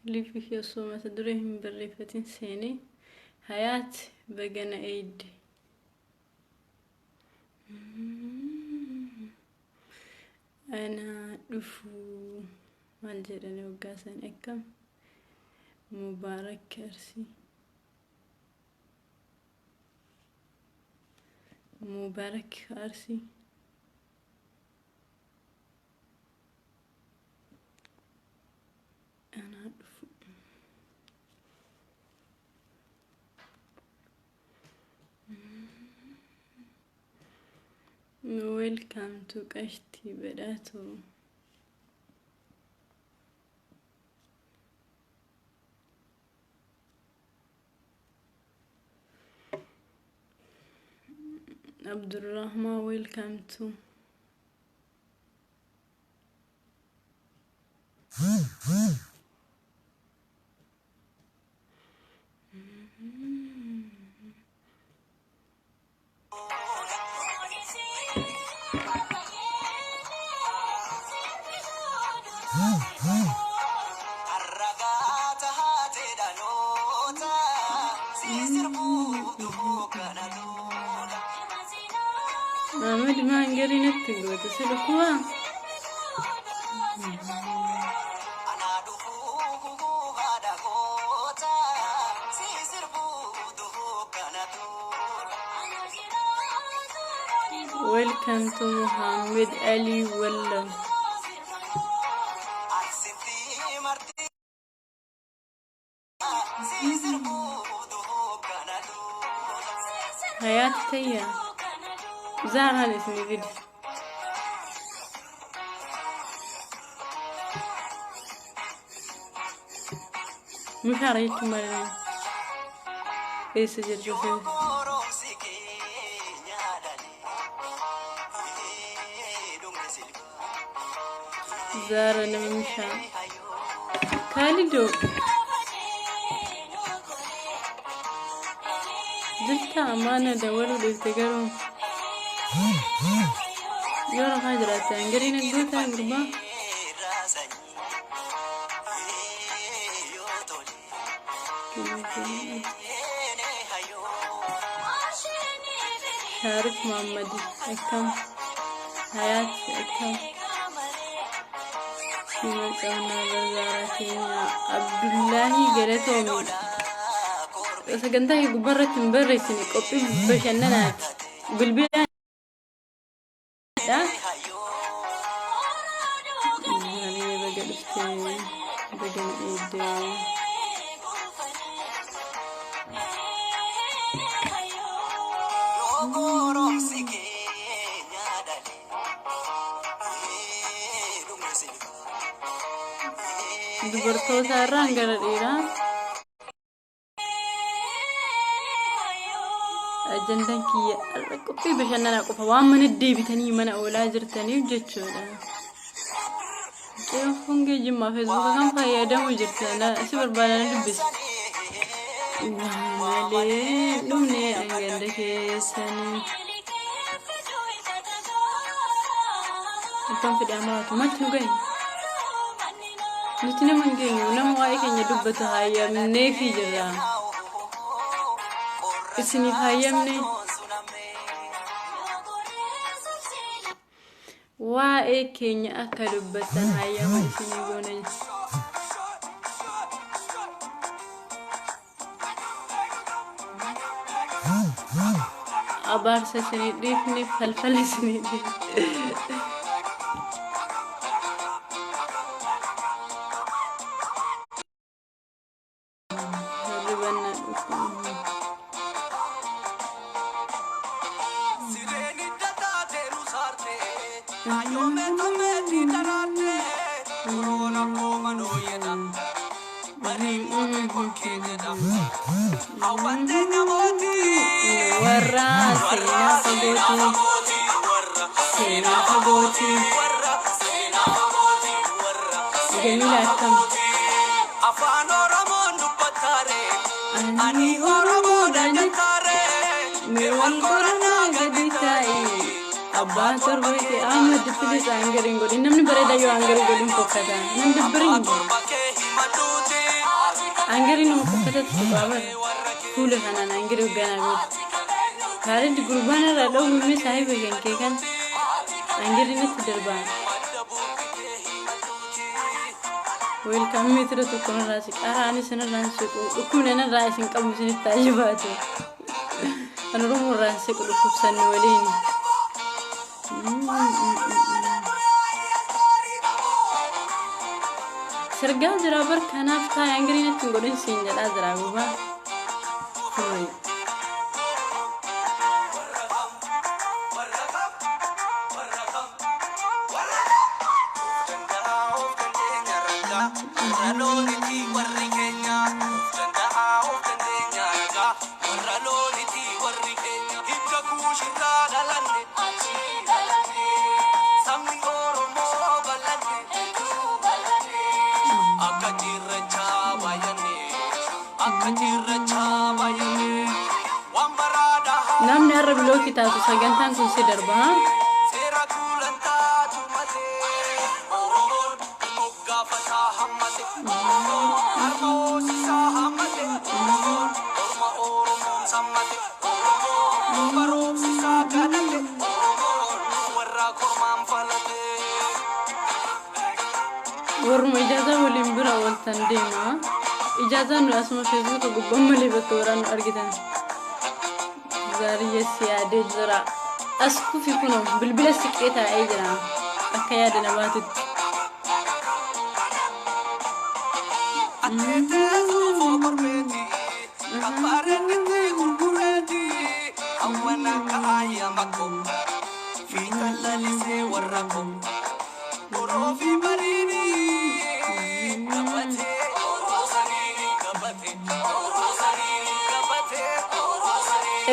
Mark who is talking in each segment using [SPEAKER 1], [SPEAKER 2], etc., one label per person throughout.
[SPEAKER 1] اللي فيك يا صومة تدريهم بالريفتين سيني حياة بقنا ايد انا دفو والجراني وقاسن اكم مبارك كرسي مبارك كرسي انا دفو welcome to Kashti Berato. Abdurrahman, welcome to. Ahmed Mangari nettingo تسلكوا Welcome to Muhammad Ali Wallah. حياتي زار هذا اسمي فيديو مش عارف مرة ايش جربت زار انا مش خالدو زلت امانه دوروا للتجارب يورا هاجرات انجرين الجوتا غربا شارف محمد اكم حياة اكم شيما كونا بزارتين عبد الله قريتهم سكنتها يقبرت مبرسني قطي بشننات بالبيان بدن ايد dubartoota sarraan gara dhiiraa ajandan kiyya qophii bashannanaa qofa waan mana deebitanii mana oolaa jirtaniif jechuudha. Telefoon geejjibaa Facebook kan fayyadamu jirtan si barbaadan dubbisa. Malee dhumnee dhangada keessanii. Kan fedhaa maraatu matti nu gahe. Nuti nama hin geenyu nama waa'ee keenya dubbatu hayyamnee fi jirra. Isiniif hayyamne waa'ee keenya akka dubbatan hayyama isinii goone. Abaarsa isinii dhiifne falfala isinii dhiifne. جميلة كم أني أورمو دانتاري ميوان كورونا قديتاي أبا تربيتي أحمد فلس أنجرين قولي نمني بريدا يو أنجرين قولي مفكتا نمدبرين أنجرين مفكتا تسبابر فولو خانان أنجرين وغانا بيت كارد قربانا رادو ممي صاحبه كنكي كان أنجرين تدربان Welcome me to the Konorasi. Arani Senaransu, Ukunana rising comes in Tajibatu. And Romo Ransi could cook San Noelin. Sergan the rubber can have tie angry to go in sing the Azraguba. Namni har'a bilookii taatu sagantaan kun si darba haa? Warma ijazaa waliin bira waltan deema. Ijazaan nu asuma Facebook gubbaan malee bakka waraan argitan. Zariya siyaadee jira. As kufi kunuun bilbila siqee taa'ee jira. Akka yaada namaatitti.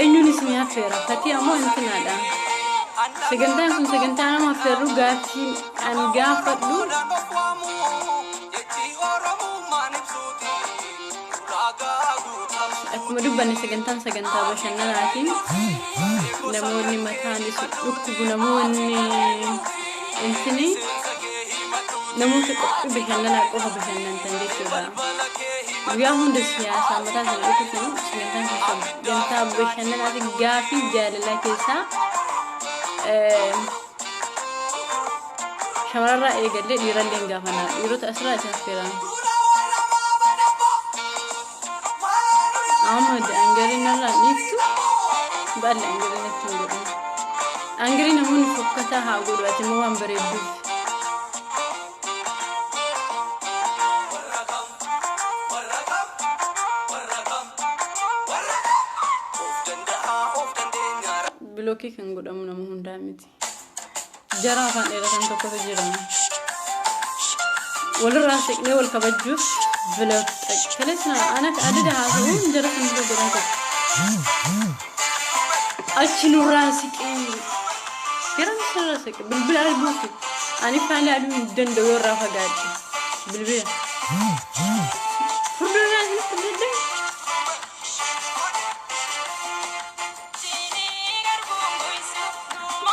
[SPEAKER 1] Eenyuun isin affeera fatii ammoo intinaadha. Sagantaan kun sagantaa nama affeerru gaaffii an gaafadhu. Akkuma dubbanne sagantaan sagantaa bashannanaatiin namoonni mataanis dhukkubu namoonni intini namoota qophii bashannanaa qofa bashannantan jechuudha. Guyyaa hunda siyaasaa mataa sana dhukkubsanii sagantaan sagantaa bashannanaatiin gaaffii jaalalaa keessaa shamararraa eegallee dhiirallee hin gaafannaa. Dhiirota asirraa isa affeeran. Ahmad angariin narraa dhiiftu baala angariin itti hin godhan. Angariin namoonni fokkataa haa godhu ati immoo waan bareedduuf. Bilookii kan godhamu nama hundaa miti. Jara afaan dheeratan tokkotu jirama. Walirraa siqnee wal kabajuuf bilook kaleessina ana adida haasa'uun jara kan dura godhan tokko. Achi nurraa siqee garam sirra siqe bilbila arguufi ani faali aduu hin danda'u irraa fagaadhe bilbila. Furdurraa sitti dedde.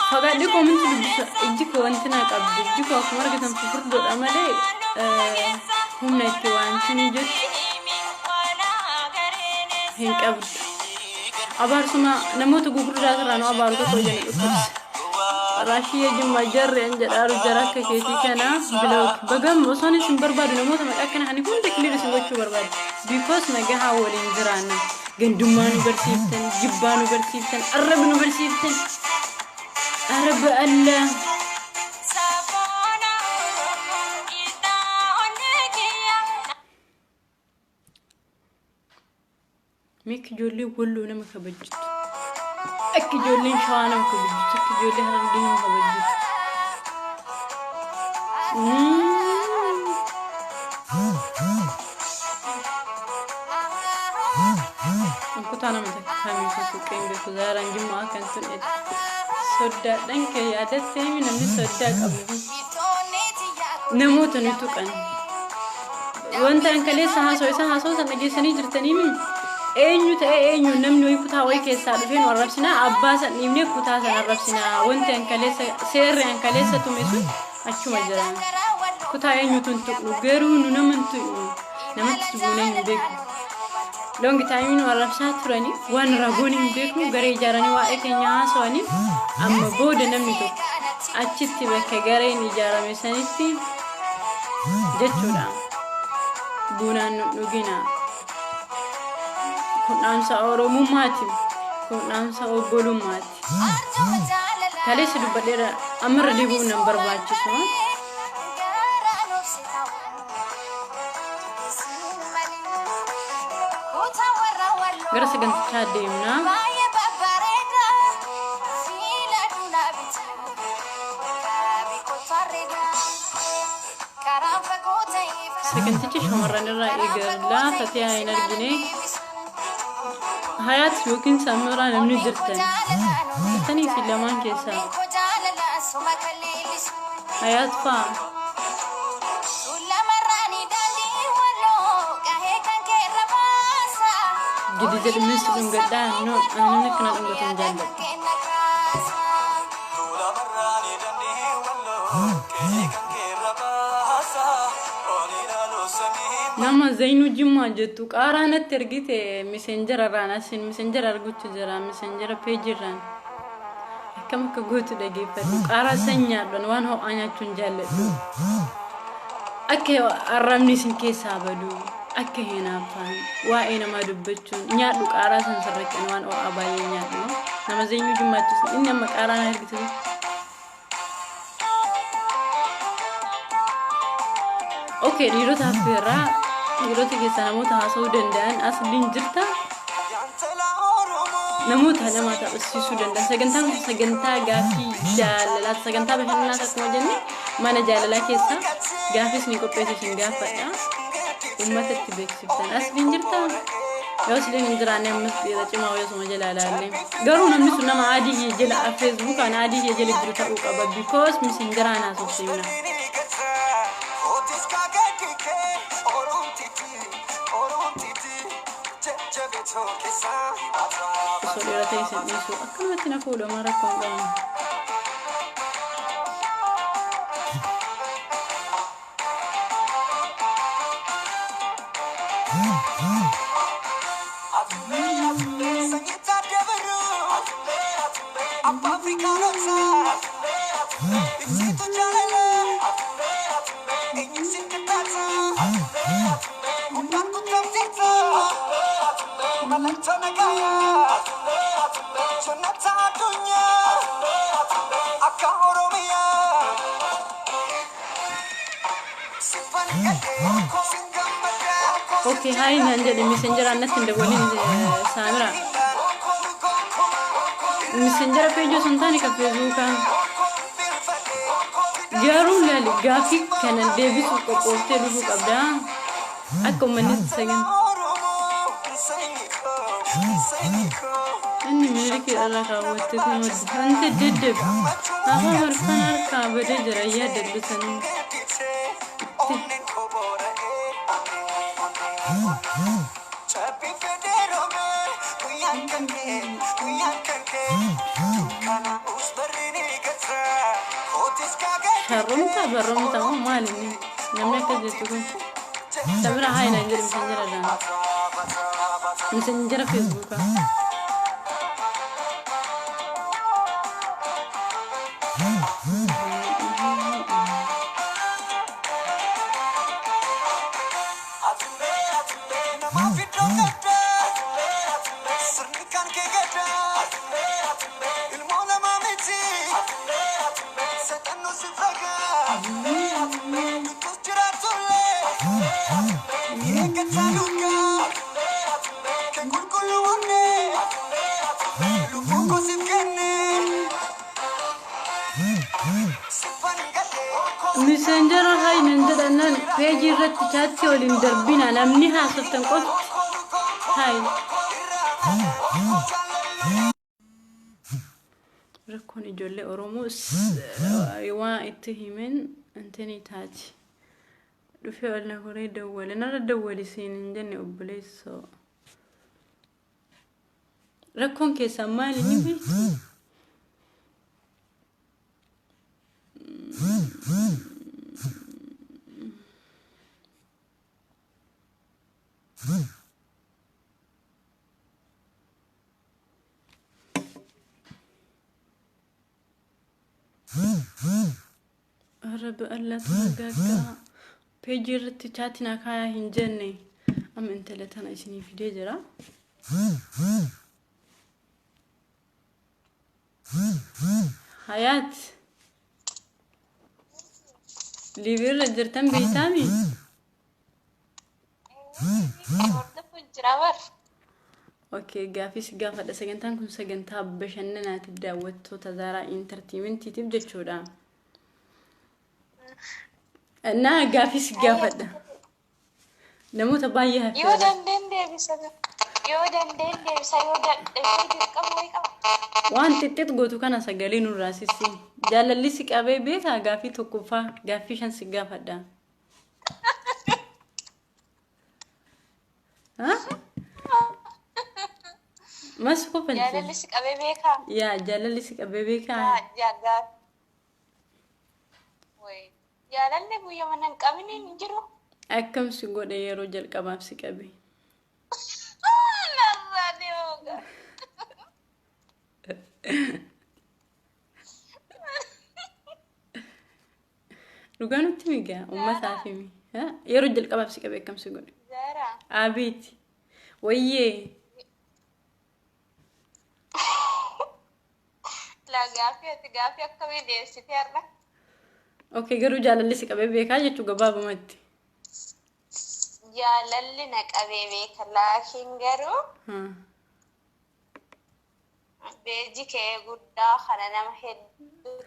[SPEAKER 1] Fagaadhe koominti dubbisa ijji koo wanti naa qabdu ijji koo akkuma argitan furdoodha malee humna itti wanti ni jettu hin qabdu. Abaarsuma namoota gugurdaa irraa nu abaaru tokko jedhanii dhukkubsa. Raashiyya Jimmaa jarreen jedhaaru jara akka keetii kana bilook bagam osoon isin barbaadu namoota maqaa kana hani hunda kiliir isin gochuu barbaadu. Because nagahaa waliin jiraanna. Gandummaa nu barsiiftan, jibbaa nu barsiiftan, arraba nu barsiiftan. Araba Allah. Mik ijoollee walloo nama kabajjitu. Akka ijoolleen shawaa nama kabajjitu. Akka ijoollee harargee nama kabajjitu. kutana mata kami su kenge ku zaran juma kan tun sodda danke ya datte mi namni sodda qabni namoota ni tuqan wanta an kale isa haso san dhageessanii jirtanii eenyu ta'e eenyu namni way kutaa way keessaa dhufeen warrabsina abbaa san dhimne kutaa san arrabsina wanta an kale seerri an kale tume sun achuma jira kutaa eenyu tun tuqnu garuu nu namantu namatti buunee hin beeku longi taayimiin warrabsaa turani waan ragoon hin beeku garee ijaaranii waa'ee keenya haasawani amma booda namni tokko achitti bakka gareen ijaarame sanitti jechuudha bunaan dhugina kunnaamsa oromummaati kunnaamsa obbolummaati kaleessa dubbadheera amarra deebi'uu nan barbaachisu gara sagantichaa deemna sagantichi shamarran irraa eegalla taatee hin argine hayat yookiin samira namni jirtanii fi lamaan keessaa hayat faa jadi mis enggak no anu kena enggak jalan nama Zainu Juma jatu qarana tergite messenger rana sin messenger argutu jara messenger page ran kam ka gotu dage fa qara sanya don wan ho anya tun jalle ake aramni sin ke sabadu ake hena fa wa ina ma dubbachun nyaadu qara san sarraken wan o abaye nyaadu nama Zainu Juma tu inna ma qarana hergite okay diro tafira diro tige sanamota haso dandan aslin jirta namuta namata usisu dandan saganta gafi jalala saganta bahana ta kuma jenni mana jalala kessa gafis ni competition gafada ummata tibexiftan aslin jirta yoslin indirane musbira cima wayo so jalala alle garu namni sunna ma adi jela Facebook ana adi jela jirta uqaba because misindirana so sina Solera te dicen eso, acá no tiene culo, me responden. Okay, hi Nanja, the messenger and nothing the one in Samira. Messenger page Santanica Facebook. Garula Gafi can and Davis of Portel book of down. I commented second. And America Alaka was taken with Hunted did. However, Fanaka, but I had the listening. Barumta malini namna ka jetu sabra hay na ndir messenger Facebook messenger hay nanda danan page rat chat olin darbina namni hasatan qof hay ركون يجولي أروموس يوا اتهمن انتني تاجي رفيع لنا هوري دولي نرى دولي سين جني أبليس ركون كي سمالي نبيت رب الله ترجعك بيجر تجاتنا كايا هنجني أم أنت لتنا إسني في دجرة حياة ليفير رجرتم بيتامي اوكي غافيس غافا دا سجنتان كون سجنتا بشننا تبدا وتو تزارا انترتينمنت تبدا تشودا انا غافيس غافا دا نمو تبايها
[SPEAKER 2] يودن دي بسبب يودن دي بسبب
[SPEAKER 1] وان تتت غوتو كان سغالين راسيسي جاللي سيقابي بيتا غافي توكوفا غافي شان سيغافا دا ها مسكو فنتي
[SPEAKER 2] جاللي سيقابي بيكا
[SPEAKER 1] يا جاللي سيقابي بيكا
[SPEAKER 2] جاغا وي جاللي بويا منن قامني نجرو
[SPEAKER 1] أكم سيقول يا رجل كباب سيقابي
[SPEAKER 2] نراديوغا
[SPEAKER 1] لغانو تيميغا أمة سافيمي ها يا رجل كباب سيقابي كم سيقول
[SPEAKER 2] زارا
[SPEAKER 1] أبيتي ويه
[SPEAKER 2] لا غافي أكوي دي ستيرنا
[SPEAKER 1] أوكي قرو جاللي سيقابي بيكا جتو قباب متي
[SPEAKER 2] جاللي نقابي بيكا لكن غرو
[SPEAKER 1] ها
[SPEAKER 2] بيجي كي غدا خلنا مهد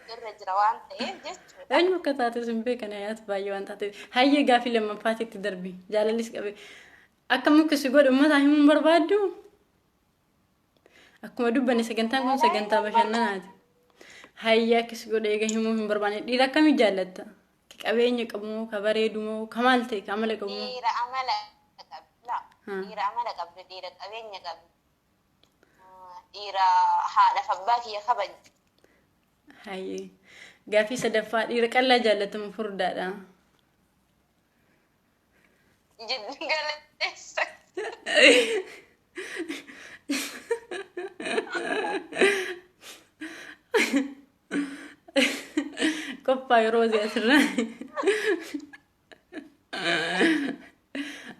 [SPEAKER 2] الرجروان تيجي
[SPEAKER 1] أنو كتاتي سنبيك أنا يات بايو أنتاتي هاي غافي لما فاتي تدربي جاللي سيقابي أكم ممكن سيقول أمة سافيمي بربادو أكما دوباني سجنتان كون سجنتا بشننات هيا كسيقول إيجا همو هم برباني ديرا كمي جالتا كأبيني كبمو كبريدمو كمالتي كمالي كبمو
[SPEAKER 2] ديرا عملا لا ديرا عملا قبل ديرا أبيني قبل ديرا حالة فباكي يا خبج
[SPEAKER 1] هاي غافي سدفا ديرا كلا جالتا مفردا دا
[SPEAKER 2] جد قالت كوبا روزي أسراني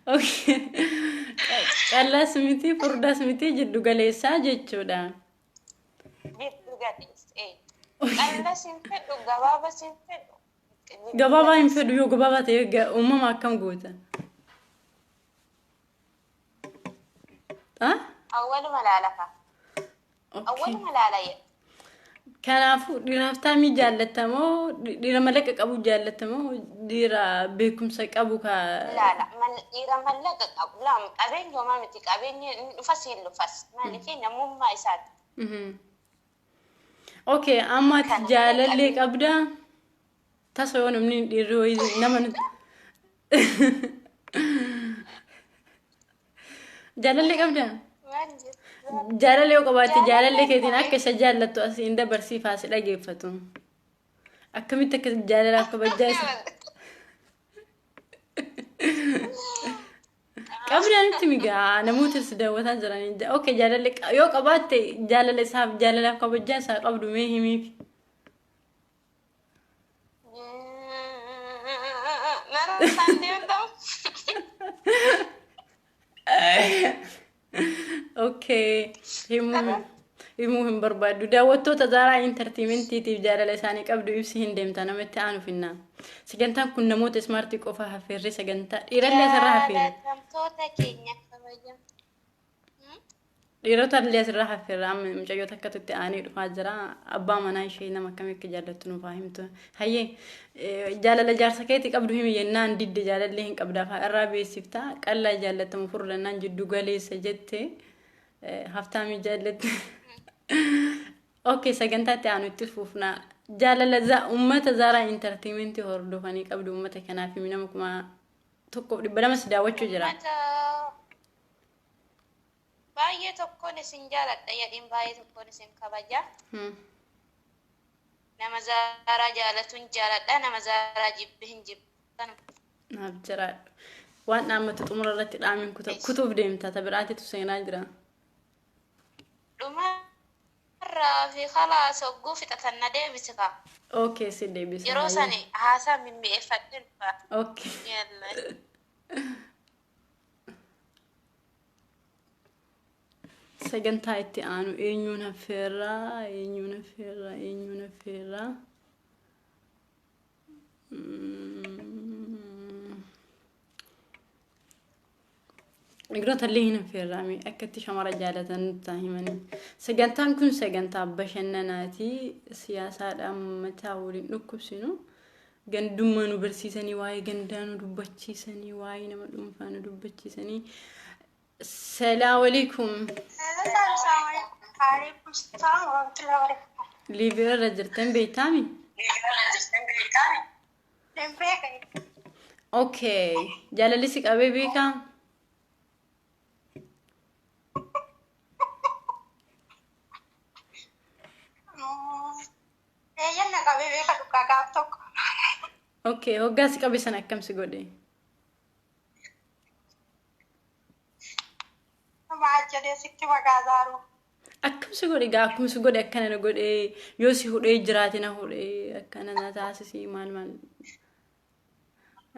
[SPEAKER 2] اوكي كلا سميتي فردا سميتي جدو غاليسا جيتشودا جد قالت أنا سنفدو غبابا سنفدو
[SPEAKER 1] غبابا ينفدو يو غبابا تيغا أمما كم قوتا
[SPEAKER 2] أول ملالفة أول ملالية
[SPEAKER 1] كنافو ديرافتامي جالتمو ديرا ملك ابو جالتمو ديرا بكم سك ابو كا
[SPEAKER 2] لا من ديرا ملك أبو لا أبين يوم ما متك أبين فصيل فص ما نفينا مو ما يساد
[SPEAKER 1] اوكي اما تجال لك ابدا تسوون من ديرو نمن جال لك ابدا جال لك قبات جال لك دينا كسجال لتو اسين ده برسي فاصل اجيفتو اكميتك جال لك بجاس قبل أن تميجا نموت السدا وتنزلني أوكي جال لك يو قبات جال لك صاحب جال لك بجاس قبل ما هي مي اوكي المهم بربادو داوتو تزارع انترتينمنت تي جال لساني قبل يفسي هندمتا نمت انو فينا سجنتا كنا موت سمارتي قفا حفير سجنتا يرلي سرها فير يروتر لي سرها فير ام مجيو تكتت اني دفاجرا ابا منا شي نما كمك جالتو فاهمتو هي جال لجار سكيتي قبل هم ينان ديد جال لهن قبل فا الرابي سفتا قلا جالتو مفر لنا جدو غلي سجدتي haftaami jaalatti. Okay, sagantaatti aanu itti fufna. Jaalala ummata Zara Entertainment hordofanii qabdu ummata kanaaf nama kuma tokko dhibba lama si daawwachuu jira.
[SPEAKER 2] Baay'ee tokkoon isin jaaladha yadin baay'ee tokkoon isin kabaja. Nama Zara jaalatuun jaaladha nama Zara jibbe hin jibban.
[SPEAKER 1] Naaf jira. Waan dhaammatu xumura irratti dhaamin kutuuf deemta tabiraatitu seenaa jira.
[SPEAKER 2] Rafi خلاص وقوفي تتندي بسكا
[SPEAKER 1] اوكي سيدي بسكا
[SPEAKER 2] يروسني هاسا من بيفتن
[SPEAKER 1] اوكي
[SPEAKER 2] يلا
[SPEAKER 1] سجنتا itti aanu eenyuun affeerra Igrota lehina ferrami akkatti shamara jaalatan taahimani sagantaan kun sagantaa bashannanaati siyaasaadhaan mataa waliin dhukkubsinu gandummaa nu barsiisanii waa'ee gandaa nu dubbachiisanii waa'ee nama dhuunfaa nu dubbachiisanii Assalamu alaikum Liibira rajirtan beeytaami Okay jaalalisi qabee beekaa Okay, hoggaas qabe sana akkamsi godhe.
[SPEAKER 2] Maajjadee sitti magaazaru.
[SPEAKER 1] Akkamsi godhe gaa akkamsi godhe akkana godhe yoo si hudhee jiraate na hudhee akkana na taasisi maal.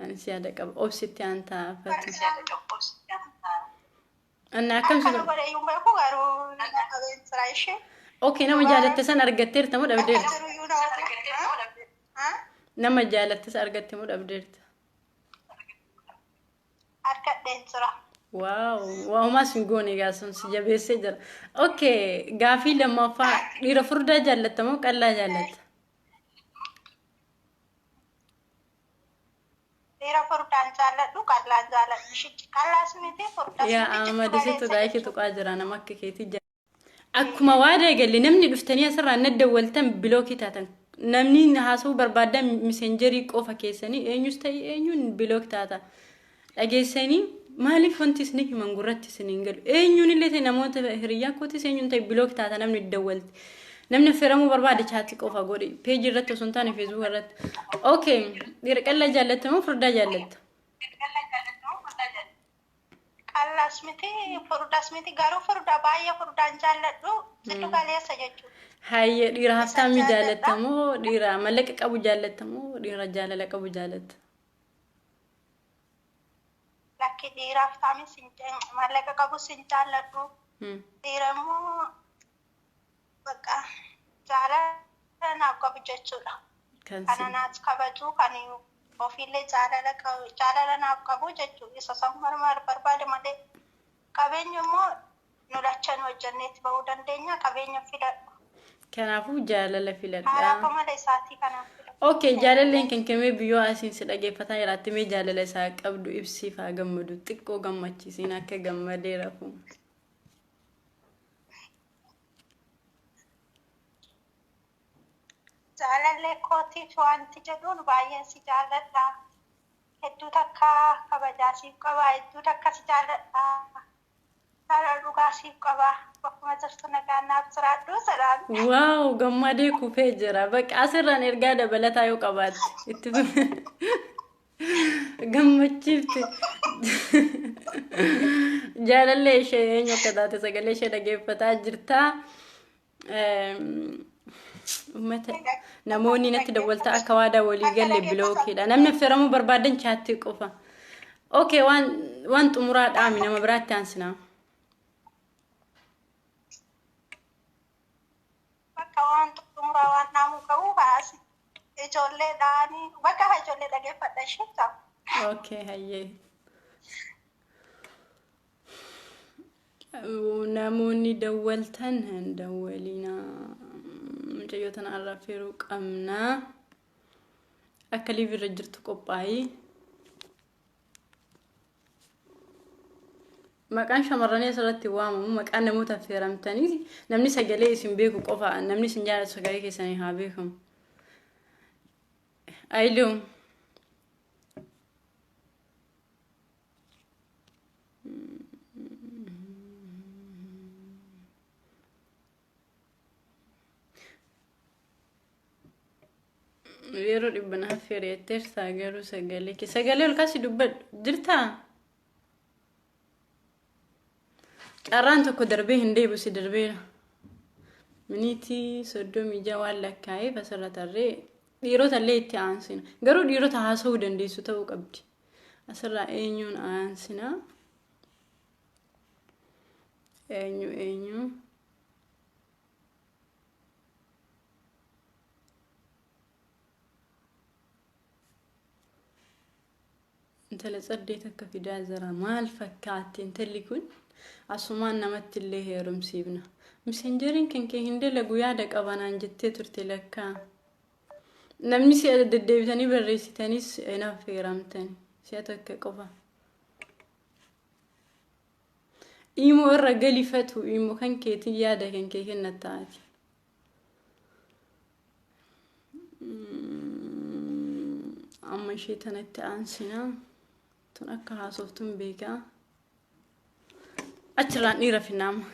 [SPEAKER 1] Ani si yaada qaba obsitti anta fatu. Anna akkamsi godhe. Okay, nama jaalatte san argatteerta moo dhabdeerta? Nama jaalatte san argatte moo dhabdeerta?
[SPEAKER 2] Argadheen jira.
[SPEAKER 1] Wow, mas ngone gaason si jabeessee jira. Okay, gaafii lammaffaa dhiira furdaa jaalatta moo qallaa jaalatta?
[SPEAKER 2] Dhiira furdaan jaaladhu qallaan jaaladhu. Qallaas miti furdaas miti.
[SPEAKER 1] Yaa amadisitu daayikii tuqaa jira nama akka keetii. Akkuma waada galle namni dhuftanii asirraa nadda waltan bilookii taatan namni haasa'uu barbaadan messengerii qofa keessanii eenyus ta'e eenyuun bilook taata dhageessanii maaliif wanti isin himan gurratti isin hin galu eenyuun illee ta'e namoota hiriyaa kootis eenyuun ta'e bilook taata namni dawwalti namni feeramuu barbaade chaatti qofa godhe peejii irratti osoo hin taane feesbuuk irratti okay dhiira qallaa jaallatta moo furdaa jaallatta
[SPEAKER 2] Qallas miti furdaas miti garuu furdaa baay'ee furdaan jaalladhu situ galeessa jechuudha.
[SPEAKER 1] Hayye dhiira haftaami jaalatta moo dhiira mallaqa qabu jaalatta moo dhiira jaalala qabu jaalatta?
[SPEAKER 2] Lakki dhiira haftaami mallaqa qabu sin jaalladhu. Dhiira immoo bakka jaalala naaf qabu jechuudha. Kana naaf kabaju kan ofiillee jaalala naaf qabu jechuudha. Isa sammarmaa barbaade malee qabeenya immoo nu lachan hojjanneetti bahuu dandeenya qabeenya filadhu.
[SPEAKER 1] Kanaafuu jaalala filadha.
[SPEAKER 2] Haarafa malee isaatii kanaaf filadhu.
[SPEAKER 1] Okay, jaalalleen kan kemee biyyoo asiin si dhageeffataa jiraatti mee jaalala isaa qabdu ibsiif haa gammadu xiqqoo gammachiisiin akka gammadee rafu.
[SPEAKER 2] Jaalallee kootiif wanti jedhuun baay'een si jaalladha. Hedduu takka kabajaa siif qaba. Hedduu takka si jaalladha. Jaalala dhugaa siif qaba. Bakkuma jirtu nagaan naaf jiraadhu sadaan.
[SPEAKER 1] Wow, gammadee kufee jira. Bakka asirraan ergaa dabalataa yoo qabaatte itti gammachiifte. Jaalallee ishee eenyu akka taate sagalee ishee dhageeffataa jirta. Ummata namoonni natti dawwaltaa akka waadaa walii galle bilookiidha. Namni feeramuu barbaadan chaatti qofa. Okay, waan xumuraa dhaami nama biraatti aansina.
[SPEAKER 2] Bakka waan xumuraa waan dhaamuu qabu baasi. Ijoollee dhaanii bakka ijoollee dhageeffadha ishee.
[SPEAKER 1] Okay, hayyee. Namoonni dawwaltan hin dawwalina. Mucayyoota irraa feeruu qabna. Akka liivirra jirtu qophaayi. maqaan shamarranii asirratti waamamu maqaan namoota affeeramtanii namni sagalee isin beeku qofa namni isin jaalatu sagalee keessanii haa beekamu. Ayluu yeroo dhibbana affeereetteertaa garuu sagalee ol kaasii dubbadhu jirtaa? Carraan tokko darbee hin deebisu darbeera. Miniitii 36 waan lakkaa'eef asirra tarree dhiirota illee itti aansina. Garuu dhiirota haasa'uu dandeessu ta'uu qabdi. Asirraa eenyuun aansina? Eenyu? Intala saddeet akka fidaa jira. Maal fakkaatti intalli kun? Asumaan namatti illee heerumsiifna. Messenjeriin kan kee hin dalagu yaada qabanaan jettee turte lakkaa. Namni si deddeebitanii barreessitanis hin affeeramtani. Si'a tokko qofa. Immoo irra galifatu immoo kan keetii yaada kan kee kenna taati. Amma ishee tanatti aansina. Tun akka haasoftuun beekaa. Achirraan dhiira finnaama.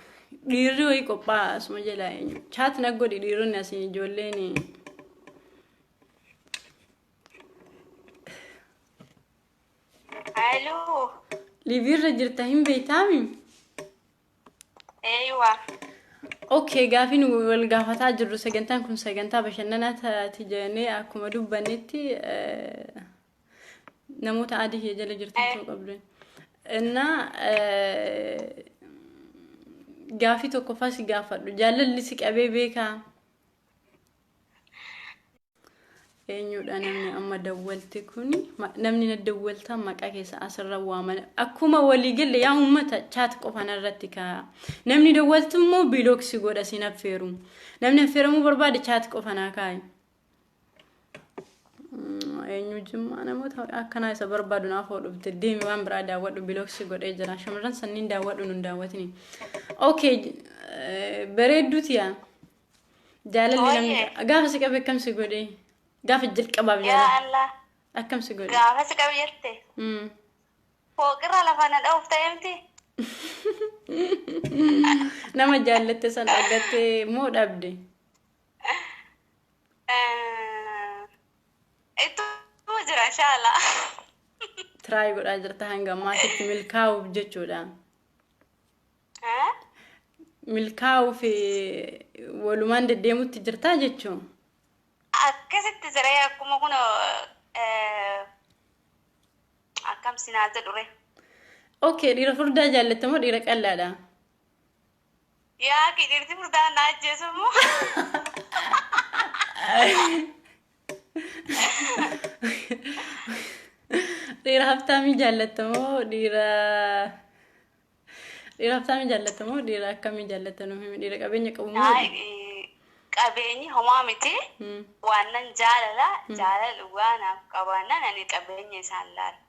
[SPEAKER 1] Dhiirri wayii qophaa asuma jalaa eenyu. Chaat naggoodhi dhiironni asiin ijoolleen.
[SPEAKER 2] Halloo.
[SPEAKER 1] Liiviirra jirta hin beektaami?
[SPEAKER 2] Eeywa.
[SPEAKER 1] Okay, gaafin wal gaafataa jirru sagantaan kun sagantaa bashannanaa taati jennee akkuma dubbannetti namoota adii jala jirtan ta'uu qabdu. Innaa gaafii tokko fasi gaafadhu. Jaalalli si qabee beekaa? Eenyudha namni amma dawwalte kuni? Namni na dawwaltaa maqaa keessa asirra waaman. Akkuma walii galle yaa uummata chaat qofaan irratti kaa. Namni dawwaltu immoo bilooksi godha sin affeeru. Namni affeeramuu barbaade chaat qofaan kaayi. Eenyu jimmaa namoota akkanaa isa barbaadu naaf hodhufte deemi waan biraa daawwadhu bilooksi godhee jira. Shamarran sanniin daawwadhu nun daawwatini. Okay, bareedduuti yaa. Jaalalli namni gaafa si qabe akkam si godhee? Gaafa jalqabaaf
[SPEAKER 2] Yaa Allah.
[SPEAKER 1] akkam si godhe?
[SPEAKER 2] Gaafa si qabe jette. Fooqirra lafa na dha'uuf ta'e miti.
[SPEAKER 1] Nama jaallatte san argattee moo dhabde?
[SPEAKER 2] Ittuu jira shaala.
[SPEAKER 1] Tiraay godhaa jirta hanga ammaatitti milkaa'uuf jechuudha. Milkaa'uuf walumaan deddeemutti jirtaa jechuun.
[SPEAKER 2] Akkasitti jira akkuma kun akkam sinaata dure.
[SPEAKER 1] Okay, dhiira furdaa jaallatte moo dhiira qallaadha?
[SPEAKER 2] Yaa dhiirti furdaa na ajjeesu moo? Dhiira haftaamii jaallatte moo dhiira haftaamii jaallatte moo dhiira akkamii jaallatte nuuf himi? Dhiira qabeenya qabu moo? Qabeenyi homaa miti. Waanan jaalala waanaaf qabaannan ani qabeenya isaan laala.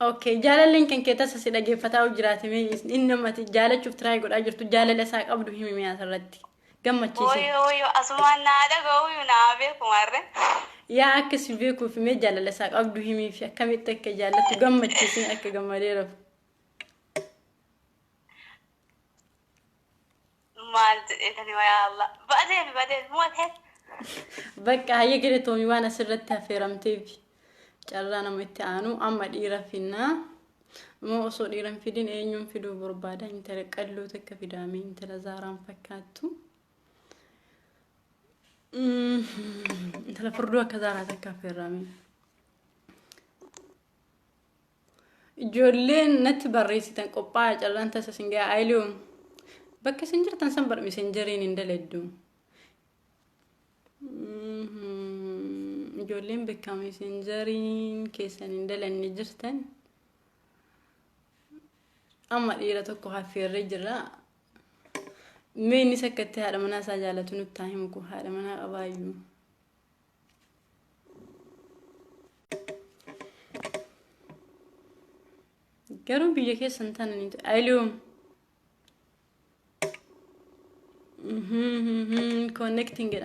[SPEAKER 1] Okay, jaalalleen kan kee tasa si dhageeffataa jiraate mee inni namatti jaalachuuf tiraay godhaa jirtu jaalala isaa qabdu himi mee asirratti gammachiise.
[SPEAKER 2] Ooyoo asumaan naa dhaga'uu naa beeku marre.
[SPEAKER 1] Yaa akka si beekuuf mee jaalala isaa qabdu himii fi akkamitti akka jaallattu gammachiisin akka gammadee rafu.
[SPEAKER 2] Maal jedhani yaa Allah. Badee moote.
[SPEAKER 1] Bakka hayya gede toomi waan asirratti affeeramteef carraa nama itti aanu amma dhiira finnaa. Moo osoo dhiiran fidin eenyuun fiduu barbaada? Intala qalloo takka fidaame intala zaaraan fakkaattu. Intala furduu akka zaaraa takka affeerame. Ijoolleen natti barreessitan qophaa'aa carraan tasa singaa aayiluu. Bakka isin jirtan san bar messenjeriin hin daladdu. Ijoolleen bakka messenjeriin keessan hin dalanne jirtan. Amma dhiira tokko affeerree jira. Mee inni sakkatti haadha manaa isaa jaallatu nutti haa himu kun haadha manaa qabaayyuu. garuu biyya keessan tanani aylium connecting it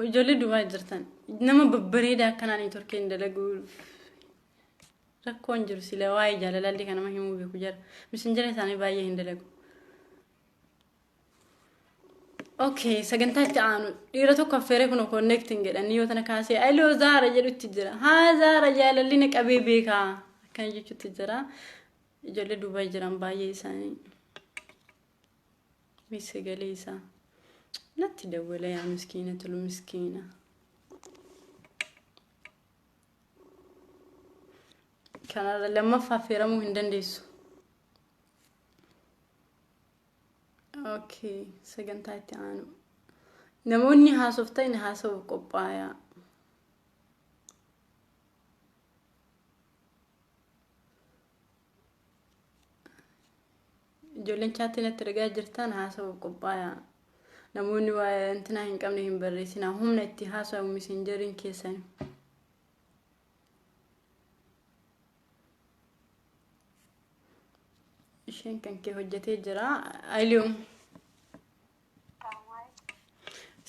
[SPEAKER 1] ijoollee duwwaa jirtan nama babbareeda akkanaan Turkeen dalagu rakkoon jiru sila waa'ee jaalallee kana nama himuu beeku jira miseenjera isaanii baay'ee hin dalagu. Okay, sagantaatti aanu dhiira tokko affeeree kun connecting jedhanii yoo tana kaasee ayiloo zaara jedhutti jira haa zaara jaalalli na qabee beekaa akkan jechuutti jira ijoollee duwwaa jiran baay'ee isaanii misegalee isaa natti dawwala yaa miskiina tulu miskiina kana lammaffaa affeeramuu hin dandeessu. Okay, sagantaatti aanu namoonni haasoftan haasawuu qophaa'aa. Ijoolleen chaatti natti argaa jirtan haasawuu qophaa'aa. Namoonni waa intina hin qabne hin barreessinaa humna itti haasawuu messengerin keessan. Isheen kan kee hojjetee jira aylium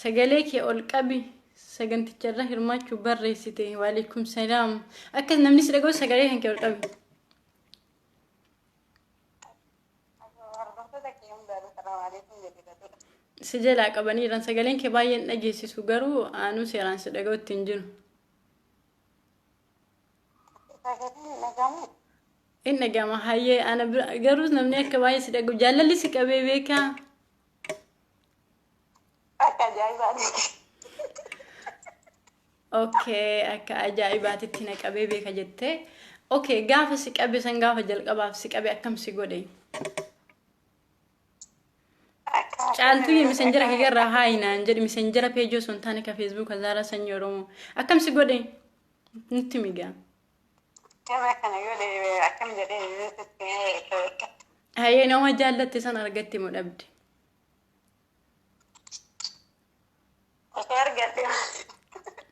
[SPEAKER 1] sagalee kee ol qabi saganticharra hirmaachuu barreessite waalaikum salaam akka namni si dhagoo sagalee kan kee ol qabi si jalaa qabaniiran sagaleen kee baay'een dhageessisu garuu aanuu seeraan si dhagoo ittiin jiru. Inna gama hayyee ana garuu namni akka baay'ee si dhagu jaalalli si qabee beekaa.
[SPEAKER 2] Akka ajaa'ibaati.
[SPEAKER 1] Okay, akka ajaa'ibaatitti na qabee beeka jettee. Okay, gaafa si qabe san gaafa jalqabaaf si qabe akkam si godhe? Caaltuu messenjera keerraa haayinaan jedhi messenjera peejoo sun taane ka Facebook Zaara Sanyii Oromoo akkam si godhe? Nutti migaa. Hayyee nama jaallatte san argatte moo dhabde?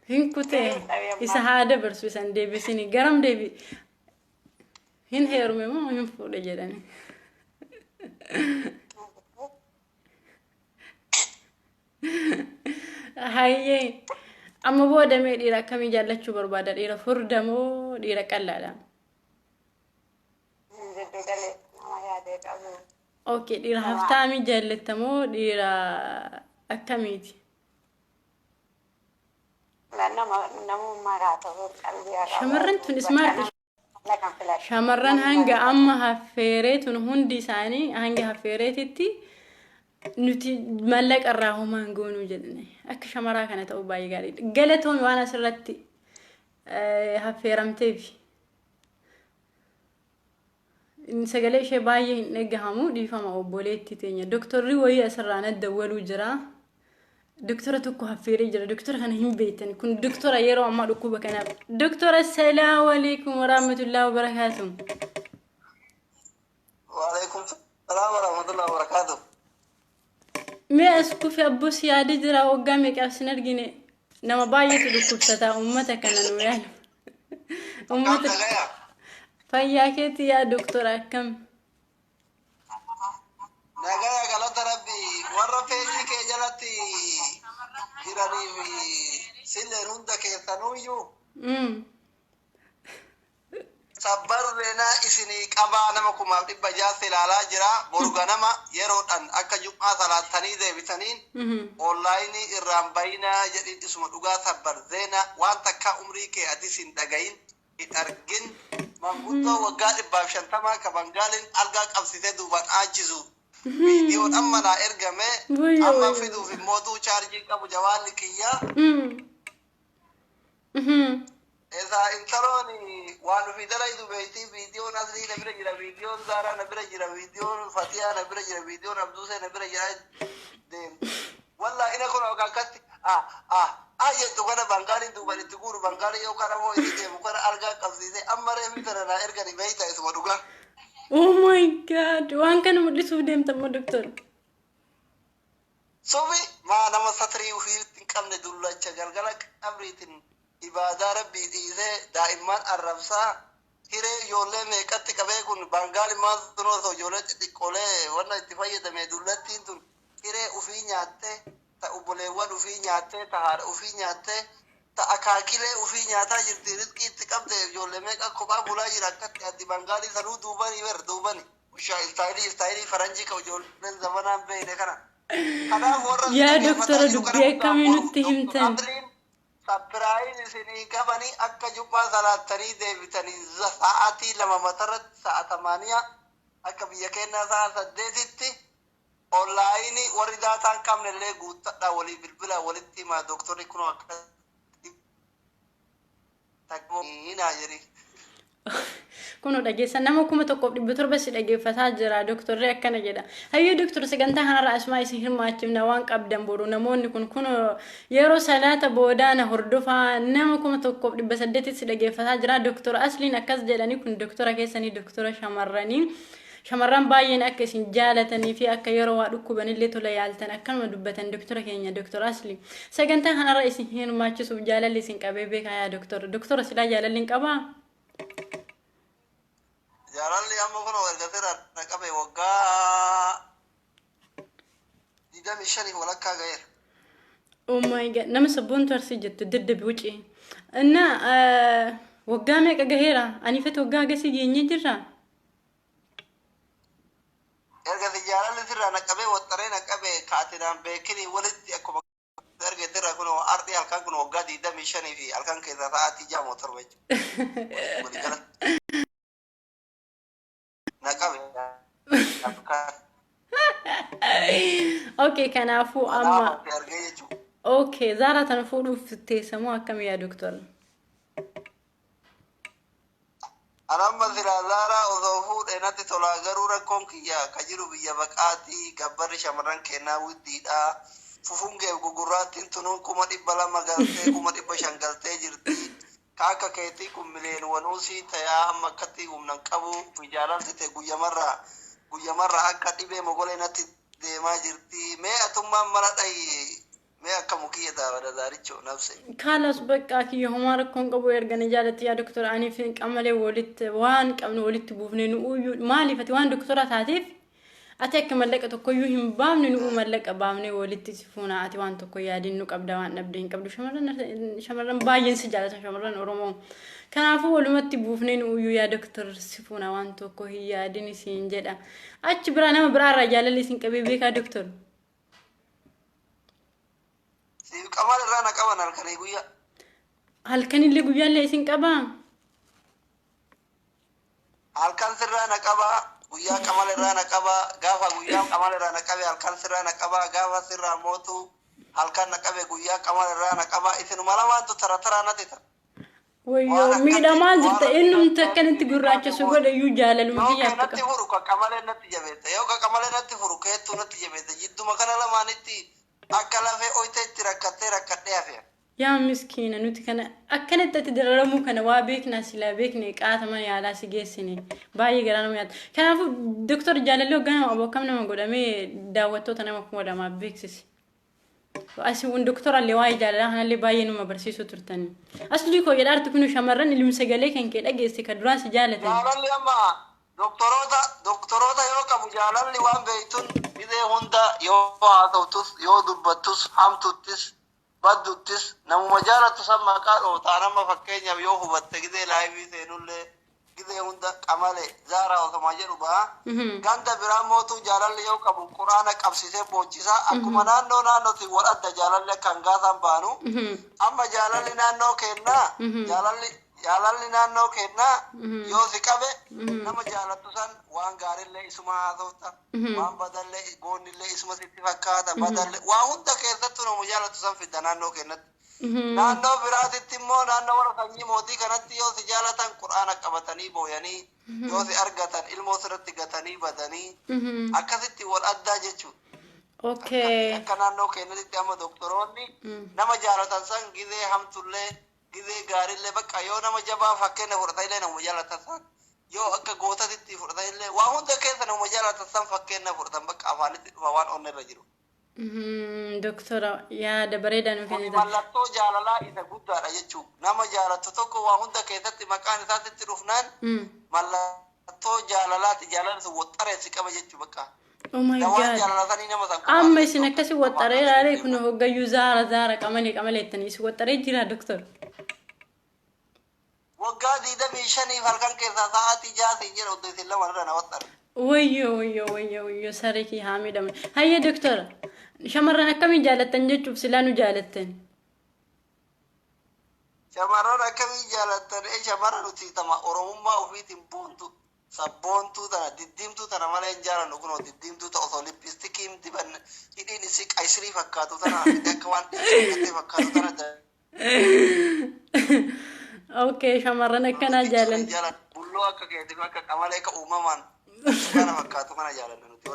[SPEAKER 1] Hin kutee isa haada barsu isan deebisini garam deebi hin heerume moo hin fuudhe jedhani. Hayyee amma booda mee dhiira akkamii jaallachuu barbaada dhiira furda moo dhiira qallaadha? Okay, dhiira haftaamii jaallatta moo dhiira akkamiiti? Shamarran tun ismaat shamarran hanga amma haffeeree tun hundi isaanii hanga haffeereetitti nuti mallaqa irraa homaan goonuu jedhane akka shamaraa kana ta'uu baay'ee gaariidha. Galatoon waan asirratti haffeeramteef sagalee ishee baay'ee hin dhagahamu dhiifama obboleetti teenya. Doktorri wayii asirraan dawwaluu jira. Doktora tokko haffeeree jira. Doktora kana hin beektan kun doktora yeroo ammaa dhukkuba kanaaf. Doktora assalaamu alaykum wa rahmatullahi wa barakatuh.
[SPEAKER 3] Wa alaykum salaam wa rahmatullahi wa barakatuh.
[SPEAKER 1] Mee askufi abbus yaadi jira waggaa meeqaaf sin argine nama baay'eetu dhukkubsataa uummata kana nu yaalu. Uummata fayyaa keetti yaa doktora akkam?
[SPEAKER 3] Nagaya galata rabbi warra feejii kee jalatti jiranii silleen hunda keessanuyyuu sabbarreenaa isinii qabaa nama 600 ilaalaa jira borga nama yeroodhaan akka jum'aa salaattanii deebitaniin onlaayinii irraan bayinaa jedhin isuma dhugaa sabbarreenaa waan takka umrii kee atis hin dhagayin hin argin manguddoo waggaa 150 ka bangaalin algaa qabsitee duubaan aachisu viidiyoon amma naa ergame amma fiduuf immootuu chaarjii qabu jawaanni kiyyaa esa intarooni waan fi dalay dubeyti video nasri na bira jira video zara na bira jira video fatia na bira jira video abduse na bira jira dem walla ina kono kakati aye to kana bangali dubali tukuru bangali yo kana mo ide mo kana alga qabsise amare mi tara na ergani beita isma duga.
[SPEAKER 1] Oh my god waan kana mudhisu deemtamo doctor
[SPEAKER 3] sobi ma nama satri uhiirtin qabne dullacha galgala qabritin ibadaa rabbii dhiisee daa'imman arrabsaa hiree ijoollee meeqatti qabee kun Bangaali maal tunoo osoo ijoollee xixiqqoolee wanna itti fayyadame dullattiin tun hiree ufii nyaattee ta obboleewwan ufii nyaattee ta haadha ufii nyaattee ta akaakilee ufii nyaataa jirti rizqii itti qabde ijoollee meeqa kophaa bulaa jira akkatti addi Bangaalii sanuu duubanii ber duubani ushaa istaayilii faranjii ka ijoolleen zamanaan beeyne kana kanaaf warra
[SPEAKER 1] yaa doktora dubbii akkamii nutti himtan
[SPEAKER 3] Sabraayin isinii qabanii akka jubaa salaattanii deebitanii sa'aatii 2 matarratti sa'a 8 akka biyya keenyaa sa'a 8tti onlaayinii warri daataan qabne illee guuttadha walii bilbila walitti himaa doktorri kun akka takmoinaa jedhi.
[SPEAKER 1] Kuno dhageessan nama 1,700 si dhageeffataa jira doktorri akkana jedha. Hayyoo doktor sagantaa kanarraa asmaa isin hirmaachifna waan qabdan boru namoonni kun yeroo salaata boodaana hordofaa nama 1,800 si dhageeffataa jira. Doktor Asliin akkas jedhanii kun doktora keessanii doktora shamarranii. Shamarran baay'een akka isin jaalatanii fi akka yeroo waa dhukkubanillee tola yaaltan akkanuma dubbatan doktora keenya doktor Asli. Sagantaa kanarraa isin hirmaachisuuf jaalalli isin qabee beekaa yaa doktor. Doktora silaa jaalalli hin qabaa?
[SPEAKER 3] Jaalalli amma kun ergateera naqabe waggaa 25 walakkaa ga'eera.
[SPEAKER 1] Oh my god, nama sabboontu arsii jettu daddabi wucii. Inna waggaa meeqa gaheera? Anifet waggaa agasii geenye jirra?
[SPEAKER 3] Ergati jaalalli sirraa naqabee waxxaree naqabee kaatinaan beekinii walitti akkuma ergateera kun ardii halkan kun waggaa 25 fi halkan keessa sa'aatii 6 torba jechuudha.
[SPEAKER 1] Okay, kanaafuu amma okay zara tan fuudhuuf teessamoo akkam yaa doktor?
[SPEAKER 3] Anamma zara osoo fuudhee natti tolaa garuu rakkoon kiyya ka jiru biyya baqaatii gabbarri shamarran kennaa widdiidha fufungee gugurraattiin tunuun 200 galtee 500 galtee jirti. Kaka keetii kun miliyoonii ta'aa amma akkatti humnan qabu jaalalti ta'e guyyamarraa akka dhibee mogolee natti deemaa jirti. Mee atummaan mala dhayi mee akka mukiyya daawada daarichoo nabse.
[SPEAKER 1] Kaalas bakka kiyya homaa rakkoon qabu ergana jaalatti yaa doktora aniif qamalee walitti waan qabnu walitti buufnee nu maaliif ati waan doktora taateef ati akka mallaqa tokkoyyuu hin baafne nu mallaqa baafnee walitti sifuuna ati waan tokko yaadin nu qabda waan dhabde hin qabdu shamarran baay'een si jaalatan shamarran Oromoo kanaafuu walumatti buufnee nu yaa doktor sifuuna waan tokko hin yaadin isin jedha achi biraa nama biraarraa jaalalli isin qabee beekaa doktor.
[SPEAKER 3] Siif qamal irraa na qaban halkanii guyyaa.
[SPEAKER 1] Halkanillee guyyaallee isin qabaa?
[SPEAKER 3] Halkan sirraa na qabaa. Guyyaa qamal irraa na qabaa gaafa guyyaa qamal irraa na qabe halkan sirraa na qabaa gaafa sirraa mootu halkan na qabe guyyaa qamal irraa na qabaa isinuma lamaantu tara na tita.
[SPEAKER 1] Wayyoo miidhamaa jirta innumti akkanitti gurraachesu godhe iyyuu jaalaluma kiyyaaf
[SPEAKER 3] taqa. Natti furu ka qamalee natti jabeessa yoo ka qamalee natti furu keettuu natti jabeessa jidduma kana lamaanitti akka lafee oyitee itti rakkadhee hafe.
[SPEAKER 1] Yaa miskiina nuti kana akkanatti ati dararamu kana waa beekna silaa beekne qaatama yaalaa si geessine baay'ee garaa nama yaada. Kanaafuu doktor jaalalli hogganama abokkam nama godhamee daawwattoota nama kuma lamaaf beeksise. Asiin doktorallee waa'ee jaalalaa kanallee baay'ee nama barsiisuu turtanii. Asli koo jedhaarti kun shamarran ilmsa galee kan kee dhageesse ka duraan si jaalatan.
[SPEAKER 3] Jaalalli amma doktoroota yoo qabu jaalalli waan beeytuun bidee hunda yoo haasawtus yoo dubbattus hamtuttis badduttis namuma jaalatu san maqaa dhootaa nama fakkeenyaaf yoo hubatte gidee laayivii seenullee gidee hunda qamale zaaraa osoma jedhu ba'a. Ganda biraa mootuu jaalalli yoo qabu quraana qabsisee boochisaa akkuma naannootti wal adda jaalalli akka hangaasaan baanu amma jaalalli naannoo kennaa jaalalli naannoo kennaa yoo si qabe nama jaalatu san waan gaarillee isuma haasofta waan badallee goonnillee isuma sitti fakkaata badallee waa hunda keessattuu nama jaalatu san fidda naannoo kennatti. Naannoo biraatitti immoo naannoo warra sanyii mootii kanatti yoo si jaalatan quraana qabatanii booyanii yoo si argatan ilmoo sirratti gatanii badanii akkasitti wal addaa jechuudha.
[SPEAKER 1] Okay.
[SPEAKER 3] Akka naannoo kennatti amma doktoroonni nama jaalatan san gizee hamtullee gizee gaarillee bakka yoo nama jabaa fakkeenya fudhatanillee nama jaalatan san yoo akka gootatitti fudhatanillee waa hunda keessa nama jaalatan san fakkeenya fudhatan bakka afaanitti dhufa waan onnirra jiru.
[SPEAKER 1] Doktora yaada bareedaan
[SPEAKER 3] Kuni
[SPEAKER 1] kennite.
[SPEAKER 3] mallattoo jaalalaa isa guddaadha jechuudha. Nama jaalatu tokko waa hunda keessatti maqaan isaatti dhufnaan mallattoo jaalalaati. Jaalalli sun waxxareessi qaba jechuu bakka.
[SPEAKER 1] Oh my
[SPEAKER 3] Waan
[SPEAKER 1] god.
[SPEAKER 3] jaalalatanii nama san
[SPEAKER 1] Amma isin akkasi waxxaree ilaalee kun hoggayyuu zaara qamalee ittanii isin waxxaree jira doktor.
[SPEAKER 3] waggaa 25 halkan keessaa sa'aatii 6 jira odoo isin lama irra na waxxare.
[SPEAKER 1] Wayyo saree kee haa miidhamne. Hayya doktora. Shamarran akkamii jaalattan jechuuf silaa nu jaalattan.
[SPEAKER 3] Shamarran akkamii jaalattan shamarran nuti tama oromummaa ofiitiin boontu sabboontuu tana diddiimtuu tana malee hin jaalannu kunoo diddiimtuu ta osoo lippistikiin diban hidhiin isii qaysirii fakkaatu tana akka waan dhiibbatti fakkaatu tana.
[SPEAKER 1] Okay, shamarran akkanaa jaalan.
[SPEAKER 3] Bulloo akka keetiin akka qamalee akka uumamaan kana fakkaatu kana jaalanna nuti.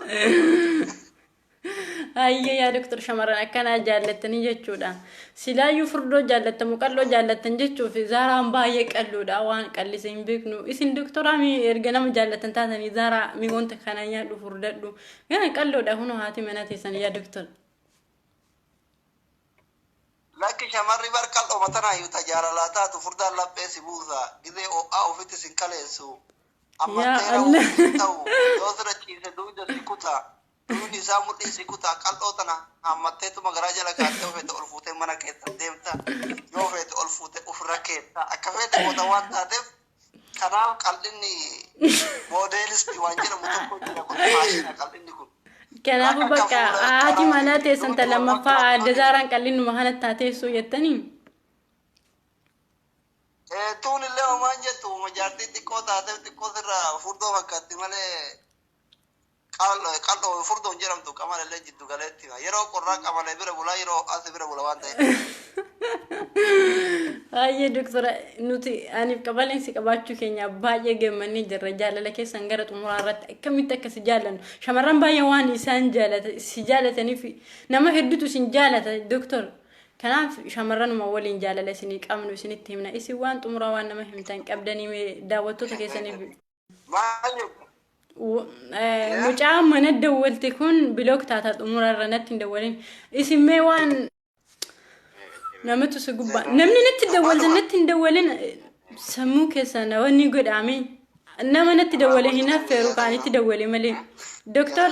[SPEAKER 1] Hayya yaa doktor shamarran akkanaa jaallattanii jechuudha. Silaayyuu furdoo jaallattamu qalloo jaallattan jechuuf zaaraan baay'ee qalloodha waan qallise hin beeknu. Isin doktoraa erga nama jaallattan taatanii zaaraa mi'oonta kana nyaadhu furdadhu. Gana qalloodha hunoo haati mana teessan yaa doktor.
[SPEAKER 3] Lakki shamarri barqal'oo matanaa yoo tajaalalaa taatu furdaan laphee si buusa gizee ho'aa ofitti sin kaleessu. Amma teera ta'u yoo sira ciise duwida si kutaa. Duun isaa mul'ii si kutaa qal'oo tana hammatteetuma garaa jala kaattee ofeete ol fuutee mana keessa deemta yoo feete ol fuutee ofirra keessa akka feete goota waan taateef kanaaf qal'inni moodeelistii waan jedhamu tokko jira kun maashina qal'inni kun.
[SPEAKER 1] Kanaafuu bakka haati manaa teessan ta lammaffaa adda zaaraan qal'inuma kanatti taateessuu jettanii.
[SPEAKER 3] Tuun illee homaan jettu jaartii xiqqoo taateef xiqqoo sirraa furdoo fakkaatti malee qal'oo furdoon jedhamtu qamalee jiddu galeetti yeroo qorraa qamalee bira bulaa yeroo as bira bula waan ta'eef.
[SPEAKER 1] Hayya doktora nuti aniif qabaleensi qabaachuu keenya baay'ee gammannee jirra jaalala keessan gara xumuraa irratti akkamitti akka si jaallannu shamarran baay'ee waan isaan si jaalataniif nama hedduutu isin jaalata doktor. Kanaaf shamarranuma waliin jaalala isinii qabnu isinitti himna isin waan xumuraa waan nama himtan qabdanii daawwattoota keessaniif. Mucaa mana dawwalte kun bilook taataa xumuraa irra natti hin dawwalin isin mee waan namatu si gubbaa namni natti hin dawwalin sammuu keessan wanni godhaame nama natti dawwale hin affeeru kaanitti dawwale malee doktor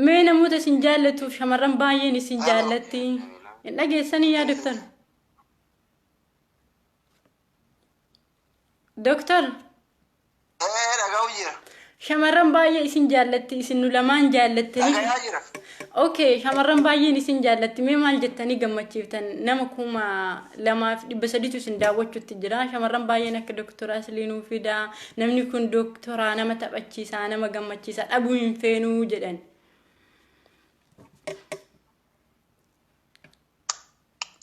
[SPEAKER 1] mee namoota isin jaallatuuf shamarran baay'een isin jaallatti hin dhageessanii yaa doktor shamarran baay'ee isin jaallatti isin nu lamaan jaallattanii. Okay, shamarran baay'een isin jaallatti mee maal jettanii gammachiiftan nama 2,300 isin daawwachuutti jira shamarran baay'een akka doktoraa Siliinuu fida namni kun doktoraa nama taphachiisaa nama gammachiisaa dhabuu hin feenuu jedhan.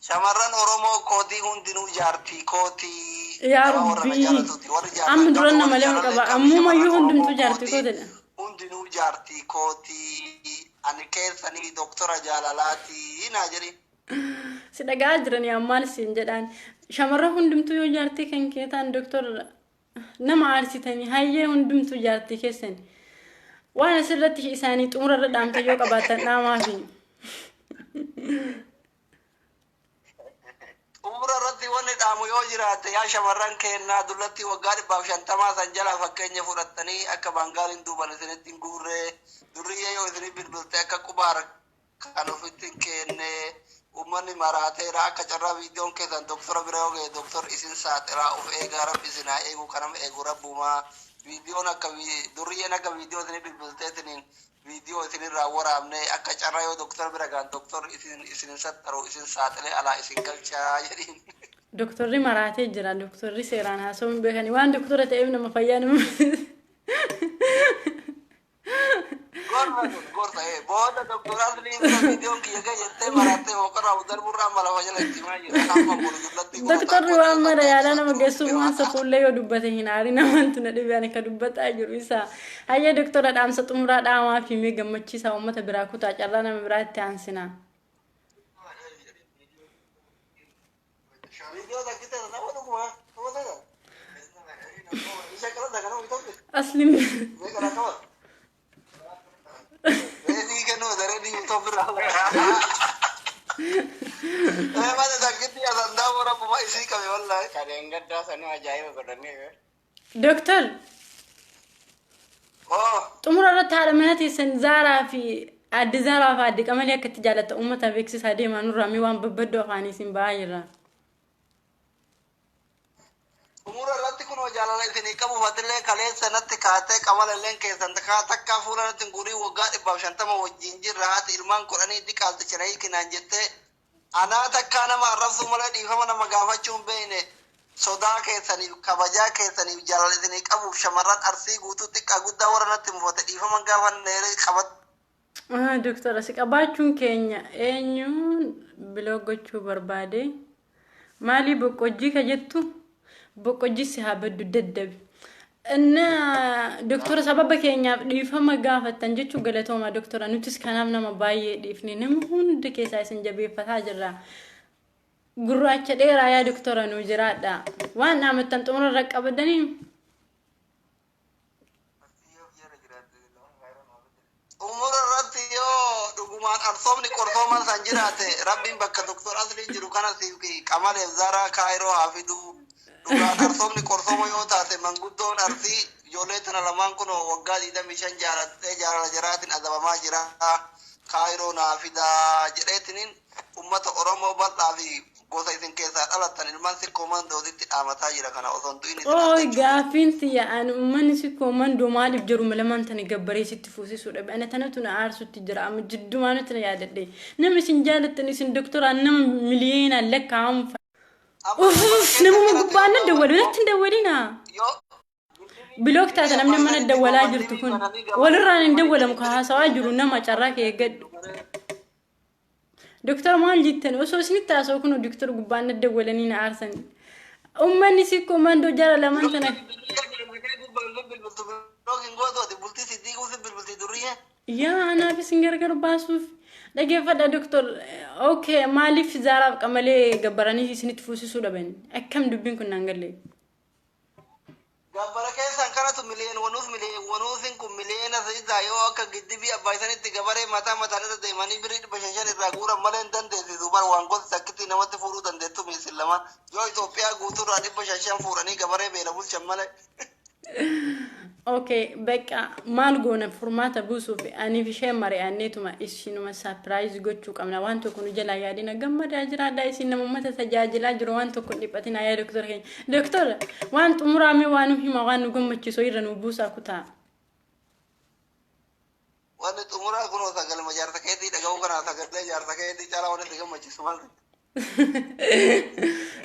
[SPEAKER 3] Shamarran Oromoo kootii hundinuu jaartii kootii.
[SPEAKER 1] Yaa Rabbi amma duran nama lama qaba ammumayyuu hundumtuu jaartii kootidha.
[SPEAKER 3] Hundinuu jaartii kootii ani keessanii doktora jaalalaati naa jedhi.
[SPEAKER 1] Si dhagaa jiranii ammaan siin jedhaan shamarran hundumtuu yoo jaartii kan keessan doktora nama aarsitanii hayyee hundumtuu jaartii keessan waan asirratti isaanii xumurarra dhaamta yoo qabaatan dhaamaafi.
[SPEAKER 3] Umra irratti wanni dhaamu yoo jiraate yaa shamarran kennaa dullatti waggaa 150 san jala fakkeenya fudhattanii akka baangaaliin duuban isinitti hin guurree durriyyee yoo isinii bilbilte akka qubaar kan ofitti hin kenne uummanni maraateera akka carraa viidiyoon keessan doktora bira yoo ga'e doktor isin saaxiraa of eegaa rabbi isinaa eegu kanama eegu rabbumaa viidiyoon akka durriyyeen akka viidiyoo isinii bilbilteetiniin viidiyoo isinirraa waraabne akka carraa yoo doktora bira gaan doktor isin saxxaruu isin saaxilee alaa isin galchaa jedhiin.
[SPEAKER 1] Doktorri maraatee jira doktorri seeraan haasa'uu hin beekani waan doktora ta'eef nama fayyaa nama.
[SPEAKER 3] Gorsa booda doktoraa Siliinuu viidiyoon kiyya gayyattee maraattee hooqarraa darburraa mala fayyala itti maa jira amma gurguddatti.
[SPEAKER 1] Doktorri waan mara yaala nama geessuuf waan safuullee yoo dubbate hin aari namantu na dhibee ani ka dubbataa jiru isaa. Hayya doktora dhaamsa xumuraa dhaamaa fi mee gammachiisaa uummata biraa kutaa carraa nama biraatti aansinaa. Asliin.
[SPEAKER 3] Engaddaa sanuu ajaa'iba godhannee.
[SPEAKER 1] Doctor.
[SPEAKER 3] Oh.
[SPEAKER 1] Xumura irratti haadha mana teessan Zaaraa fi addi Zaaraa fi addi Qamalee akkatti jaalatta uummata beeksisaa deemaa nurraa mi waan babbaddoo afaanii isin ba'aa jirra.
[SPEAKER 3] Umura irratti kun jaalala isinii qabu fadillee kaleessa natti kaatee Qamaleen keessan takkaa fuula natti guurii waggaa 150 wajjin jirra haati ilmaan 10 diqaalti shirayii kinaan jettee anaa takkaa nama arrabsuu malee dhiifama nama gaafachuun beeyne sodaa keessaniif kabajaa keessaniif jaalala isinii qabuuf shamarran Arsii guutuu xiqqaa guddaa warra natti mufate dhiifama gaafanneere qabat.
[SPEAKER 1] Doktora si qabaachuun keenya eenyuun biloo gochuu barbaade maalii boqqojjii ka jettu boqqojjii si haa baddu daddabi. Inna doktora sababa keenyaaf dhiifama gaafattan jechuu galatooma doktora nutis kanaaf nama baay'ee dhiifne nama hundi keessaa isin jabeeffataa jirra. Gurraacha dheeraa yaa doktora nu jiraadha. Waan naamattan xumura irra qabadanii
[SPEAKER 3] umura irratti yoo dhugumaan arsoomni qorsooman san jiraate rabbiin bakka doktor Asliin jiru kana siif Qamaleef Zaaraa Kaayiroo haafidu dhugaan arsoomni qorsooma yoo taate manguddoon Arsii ijoollee tana lamaan kun waggaa 25 jaalattee jaalala jiraatiin adabamaa jira. Kaayiroo naafidaa jedheetiniin ummata Oromoo bal'aa fi gosa isin keessaa dhalattan ilmaan si koomandoositti dhaamataa jira kana osoo hin du'in.
[SPEAKER 1] Ooy gaafiinti yaa'an uummanni si koomandoo maaliif jiru malamaan tani gabbaree sitti fuusisuudha. Ana tanatu na aarsutti jira amma jiddumaa nuti na yaadadhe. Namni isin jaalattan isin doktoraan nama miliyoonaan lakkaa'amu. Namuma gubbaan na dawwalu natti hin dawwalina. Bilook taate namni mana dawwalaa jirtu kun walirraan hin dawwalamu ka haasawaa jiru nama carraa kee eeggadhu. Doktor maal jettan osoo isinitti haasa'u kun doktor gubbaan na dawwalanii na aarsan. Uummanni si koomandoo jara lamaan tana. Yaa anaaf isin gargar baasuuf dhageeffadha doktor. Okay maaliif Zaaraaf Qamalee gabbaranii isinitti fuusisuu dhaban? Akkam dubbiin kun naan galle.
[SPEAKER 3] Gabbara keessan kanatu wanuusin kun miliyoona isaa yoo akka giddibii abbaa isanitti gabaree mataa irra deemanii birii 500 irraa guuran malee hin dandeessisu bar waan gosa sakkitti namatti fuudhuu dandeettu miisin lama yoo Itoophiyaa guutuurraa 500 fuudhanii gabaree beela bulchan malee.
[SPEAKER 1] Okay, bakka maal goona furmaata buusuuf aniif ishee mari'anneetuma isinuma surprise gochuu qabna waan tokko nu jalaa yaadina gammadaa jiraadha isin nama uummata tajaajilaa jiru waan tokko dhiphatina yaa doktora keenya. Doktora waan xumuraame waan nu hima waan nu gammachiisoo irra nu buusaa kutaa.
[SPEAKER 3] Waan xumuraa kunoo sagalma jaarsa keetii dhaga'uu kanaa sagalee jaarsa keetii caalaa waan itti gammachiisu maal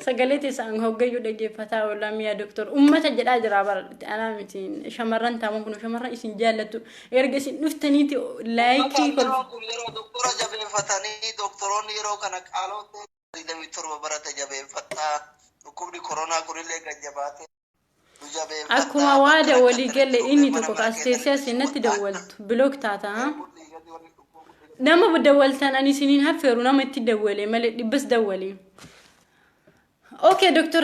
[SPEAKER 1] Sagalee isaan hoggayyuu dhaggeeffataa oolan mi'a doktor ummata jedhaa jira barate ana miti shamarran taamuun kun shamarran isin jaallattu erga isin dhuftaniiti laayikii
[SPEAKER 3] doktora jabeeffatanii doktoroonni yeroo kana qaalootti 27 barate jabeeffataa dhukkubni koronaa kunillee gajjabaate
[SPEAKER 1] akkuma waada walii galle inni tokko kaasteessaa sinatti dawwaltu bilook taata nama dawwaltan ani siniin hafeeru nama itti dawwale malee dhibbas dawwale. Okay doctor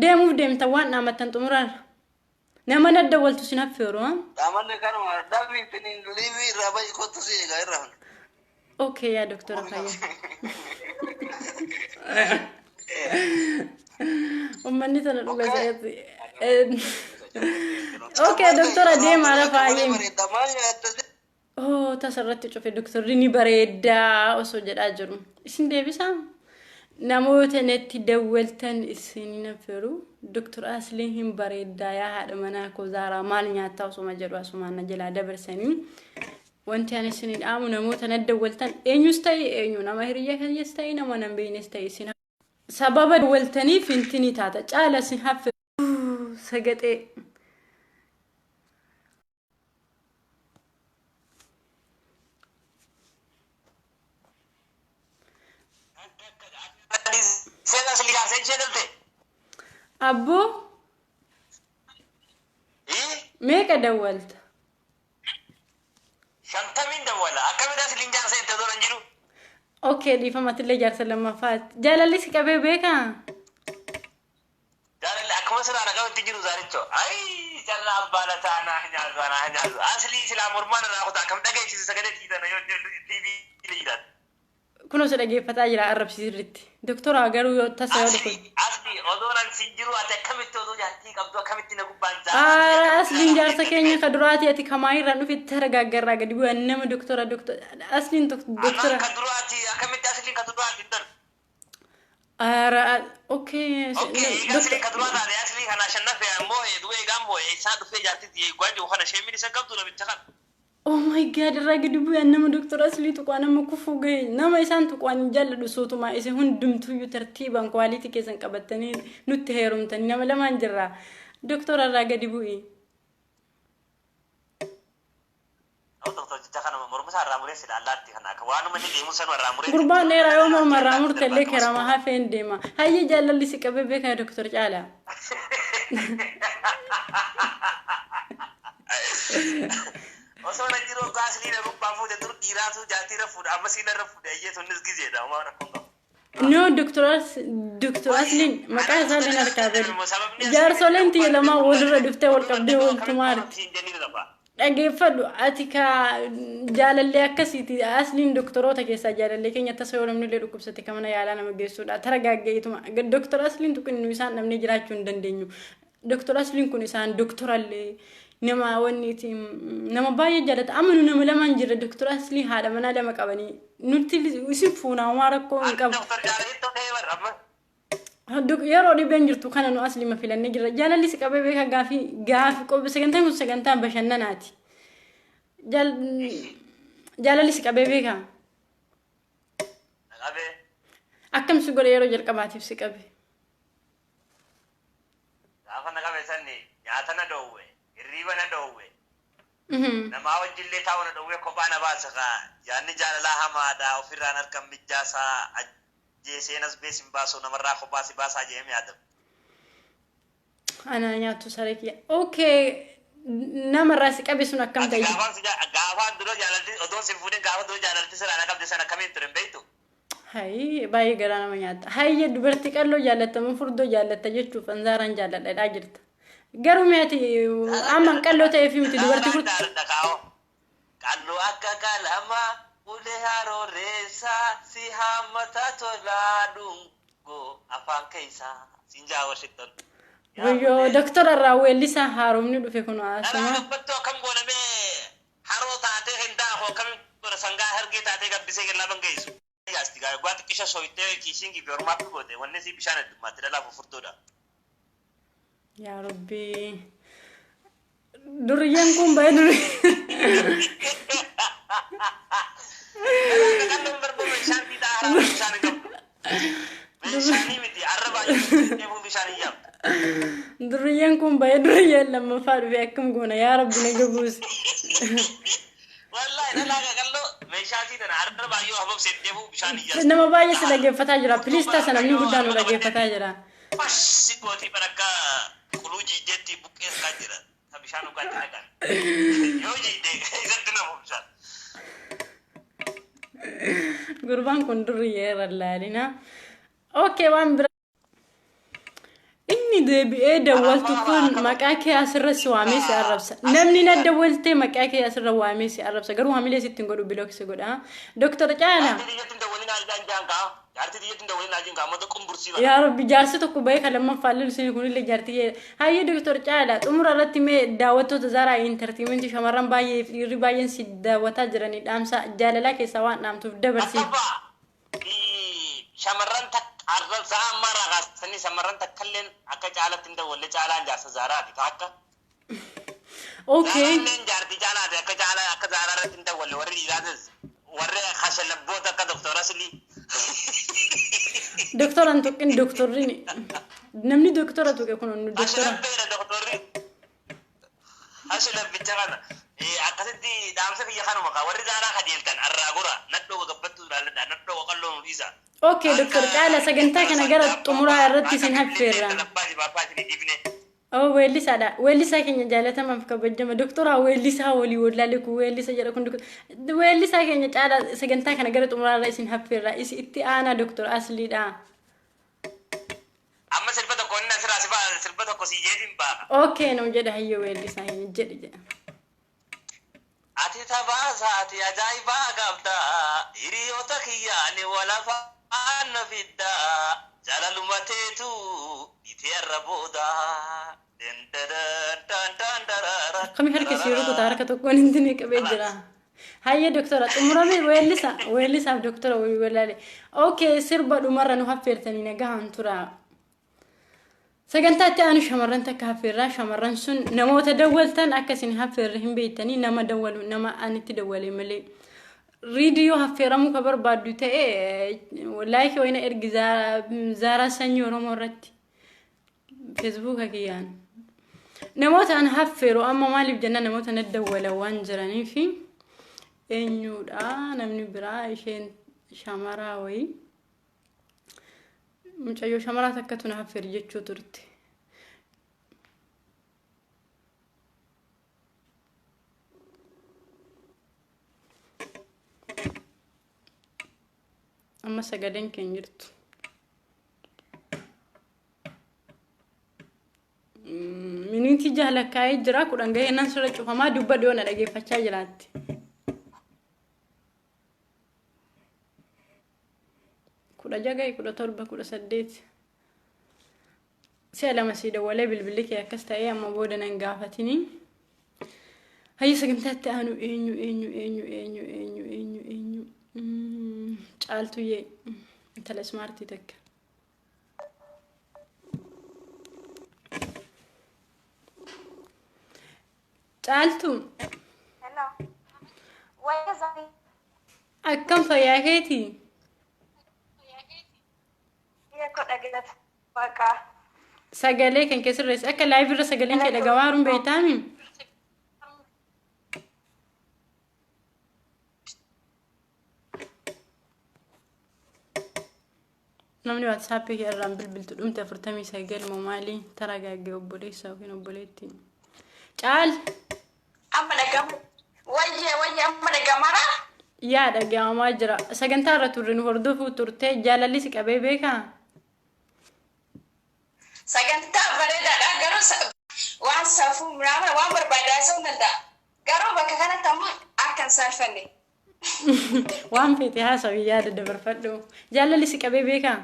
[SPEAKER 1] deemuuf deemta waan naamattan xumuraan nama na dawwaltu sin hafeeru ha
[SPEAKER 3] daamanne kanuma dhabii tiniin liivi irraa ba'i kottu si egaa irraa.
[SPEAKER 1] Okay yaa doctor fayya. Ummanni tana dhuga seeti. Okay doctor deema ala fayye. Oh, tasarratti cufe doktorri ni bareeda osoo jedhaa jiru. Isin deebisaa? Namoota netti dawwaltan isin naferu. Doktor Asliin hin bareeda yaa haadha manaa koo Zaaraa maal nyaataa osuma jedhu asumaan na jalaa dabarsanii. Wanti ani isin dhaamu namoota na dawwaltan eenyus ta'e eenyu nama hiriyya keenyas ta'e nama nan beeynes ta'e isin. Sababa dawwaltaniif intini taata caala isin haffe sagaxee. Abbo meeqa dawwalta?
[SPEAKER 3] Shantamin dawwala akkamidha silin jaarsa itti dolan jiru.
[SPEAKER 1] Okay dhiifamatillee jaarsa lammaffaa jaalalli si qabee beekaa?
[SPEAKER 3] Jaalalli akkuma sirraa dhagahutti jiru zaaricho ay jarra abbaala taanaa nyaatu aslii silaa mormaan irraa kutaa akkam dhageessisu sagalee dhiitana yoo TV dhiitan.
[SPEAKER 1] Kuno se dhaggeeffataa jira arrabsiisirritti. Doktora garuu yoo tasa yoo dhufu.
[SPEAKER 3] odoran sinjiru ate kamitti odo jatti qabdu kamitti na gubbanza
[SPEAKER 1] aslin jaarsa keenya kaduraati ati kamaayirra dhufit taragaggarra gadi bu'an nama doktora aslin doktora
[SPEAKER 3] kaduraati kamitti aslin kaduraati dar
[SPEAKER 1] okay
[SPEAKER 3] aslin kaduraati aslin kana shannafe ammo duwe gammo isa dufe jatti gwadi khana shemini sakabtu na bittakan
[SPEAKER 1] oh my god ragdi bu nama doktor asli to kwana makufu gay nama isan to kwani jallu sotuma ise hundumtu yu tartiban quality kesan qabatani nutti heerumtani nama lama jirra doktor ragdi bu gurba neera yo maramur telle kerama ha fendema hayye jallalli sikabe be ka doktor cala
[SPEAKER 3] osona jiro gasli na rubba fu de dur diratu jatira fu amasina rafu de yeto nisgize da ma na kongo
[SPEAKER 1] no doctor aslin maka zalen arkabel jar solenti lama wodra dufte wal qabde wal tumar dhaggeeffadhu ati ka jaalallee akkasiiti aslin doktoroota keessaa jaalallee keenya tasoo namnillee dhukkubsate kamana yaalaa nama geessuudha taragaaggeetuma doktor aslin tukun isaan namni jiraachuu hin dandeenyu doktor aslin kun isaan doktorallee nama wanniti nama baay'ee jaalata amanu nama lamaan jira doktor asli haadha manaa lama qabanii nutti isin fuuna waan rakkoo hin qabu yeroo dhibeen jirtu kana nu asli ma filannee jira jaalalli si qabee beeka gaafi qobe sagantaan kun sagantaan bashannanaati jaalalli si qabee beeka akkam si godhe yeroo jalqabaatiif si qabe
[SPEAKER 3] gaafa na qabe sanni nyaata na dhoowwe hirriba na dhoowwe nama wajjillee taa'u na dhoowwe kophaa na baasaka yaanni jaalalaa hamaadha ofirraan harkan mijjaasaa jeeseenas beesin baasoo namarraa kophaa si baasaa jeemee yaadamu
[SPEAKER 1] ana nyaatu sareekiya okay namarraa si qabe sun akkam ta'e
[SPEAKER 3] gaafa dura jaalalti odoon si fuudhin gaafa dura jaalalti siraan qabde sana akkamiin ture beektu
[SPEAKER 1] hay baay'ee garaa nama nyaata hayya dubartii qalloo jaallatamu furdoo jaallatta jechuuf anzaaraan jaalladhaa jirta garuu meeti amman qalloo ta'ee fi miti dubartii furdoo
[SPEAKER 3] qalloo akka qalama ule haroorreessa si hammata tolaa dhungo afaan keessa sinjaa washington
[SPEAKER 1] Yo doctor Rawelisa haromni dhufe kuno asuma
[SPEAKER 3] batto kam godame haro taate henda ho kam gora sanga herge taate gabbise gella bangeisu yasti ga gwat kisha soite kisingi berma gode wanne si bishana dumate dala furtoda
[SPEAKER 1] ya rabbi duriyan kum bay dur
[SPEAKER 3] kan berbo shanti da haram bishana gam bishani miti arba ne bu bishani yam
[SPEAKER 1] duriyan kum bay duriyan lama faru be akam gona ya rabbi ne gabus
[SPEAKER 3] wallahi dalaga kallo me shati da arba yo habab sette bu bishani yam
[SPEAKER 1] nama baye se lage fata jira please ta sana ni gudano lage fata jira
[SPEAKER 3] si goti baraka kuluji jetti bukes ka jira ta bishanu ka jira kan yo ji de izatna mo bishan
[SPEAKER 1] gurban kun duriye rallalina okay wan inni deebi'ee dawwaltu kun maqaa kee asirra si waamee si arrabsa namni na dawwalte maqaa kee asirra waamee si arrabsa garuu hamilee sittiin godhu bilook si godha doktor Caala yaa rabbi jaarsi tokko bahee kalamman faallu sin kunillee jaartii hayye doktor Caala xumura irratti mee daawwattoota Zara Entertainment shamarran baay'ee dhiirri baay'een si daawwataa jiranii dhaamsa jaalalaa keessaa waan dhaamtuuf dabarsi
[SPEAKER 3] shamarran arrab saa mara gasani shamarran takkalleen akka Caalatti ndawalle Caalaan jaarsa Zaraati taakka
[SPEAKER 1] okay
[SPEAKER 3] nen jaarti Caalaati akka Caala akka Zaraatti ndawalle warri dhiiraatis warri khashalabboota akka doktor Asli
[SPEAKER 1] doktor Antoqin doktorrini namni doktora tuqe kun doktora
[SPEAKER 3] ashalabbicha kana akkasitti dhaamsa biyya kanuma ka warri Zaraa kadeeltan arraagura nadhoo gabbattu daaladha nadhoo qalloo nuufisa
[SPEAKER 1] okay doktor Caala sagantaa kana gara xumuraa irratti sin hafeerra oh weellisa keenya jaalatamaaf kabajama doktora weellisa walii wallaalee ku weellisa jedha kun weellisa keenya Caala sagantaa kana gara xumuraa irratti sin hafeerra itti aanaa doktor Asliidha
[SPEAKER 3] amma sirba tokko inni asirraa sirba tokko si jedhin baa
[SPEAKER 1] okay nam jedha hayyo weellisa keenya jedha
[SPEAKER 3] ati tabasaati ajaa'ibaa qabda hiriyoota kiyyaani walafa anna fidda jalalumateetu iteerra booda
[SPEAKER 1] kami harkisi yeroo kutaa harka tokkoon inni qabee jira. Hayya doktora xumurame weellisaaf doktora walaale. Okay sirba dhumarra nu haffeertanii nagahan tura. Sagantaatti aanu shamarran takka haffeerraa shamarran sun namoota dawwaltan akkasin haffeerra hin beektanii nama dawwalu nama anitti dawwalee malee. Riidiyoo haffeeramuu ka barbaaddu ta'e laayikii wayina ergi Zaara Sanyii Oromoo irratti Facebook kiyyaan. Namoota an haffeeru amma maaliif jenna namoota na dawwala waan jiraniif eenyudha namni biraa isheen shamaraa wayi mucayyoo shamaraa takkatu na haffeer jechuu turte. Amma sagaleen keenya jirtu. Minuutii jaalakkaa'ee jira kudhan gahee nan sirra cufamaa dubba dhiyoona dhageeffachaa jiraatti. Kudha jagai kudha torba kudha saddeet. Si'a lama sii dawwalee bilbilli kee akkas ta'ee amma booda nan gaafatini. Hayya sagantaatti aanu eenyu. Caaltu yee intala smartii takka. Caaltu.
[SPEAKER 2] Hello. Wayya zari.
[SPEAKER 1] Akkam fayyaa keetii?
[SPEAKER 2] Kau dah kita pakai.
[SPEAKER 1] Sagalee kan keessirrees akka live irra sagaleen kee dhagamaa haruun beektaami. Namni WhatsApp irraan bilbiltu dhumte 49 moo maali taraa gaagee obboleessaa yookiin obboleetti. Caal.
[SPEAKER 2] Amma dhagamu. Wayya amma dhagamara.
[SPEAKER 1] Yaa dhagamaa jira. Sagantaa irra turre nu hordofuu turte jaalalli si qabee beekaa?
[SPEAKER 2] Sagantaa bareedaadha garuu waan safuu muraama waan barbaadaa danda'a. Garuu bakka kanatti ammoo akkan salfanne.
[SPEAKER 1] Waan feete haasawii yaada dabarfadhu. Jaalalli si qabee beekaa?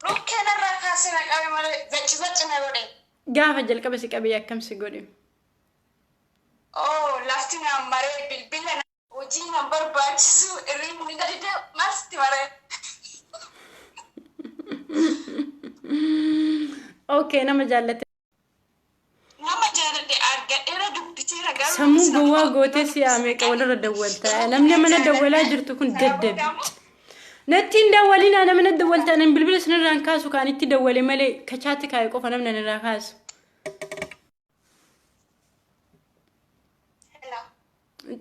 [SPEAKER 2] Rukkeen irraa kaasee na qabe malee zacci na godhe.
[SPEAKER 1] Gaafa jalqaba si qabee akkam si godhe?
[SPEAKER 2] Oh lafti na maree bilbila hojii na barbaachisu irriin ni gadida masti maree.
[SPEAKER 1] Okay, nama jaalate.
[SPEAKER 2] Nama jaalate argadheera dubbiteera garuu
[SPEAKER 1] sammuu gowwaa gootee siyaamee walirra dawwalta. Namni mana dawwalaa jirtu kun daddabi. Natti hin dawwalina namni dawwalta nan bilbila sinirraan kaasu kaan itti dawwale malee kachaatti kaa'e qofa namni nirraa kaasu.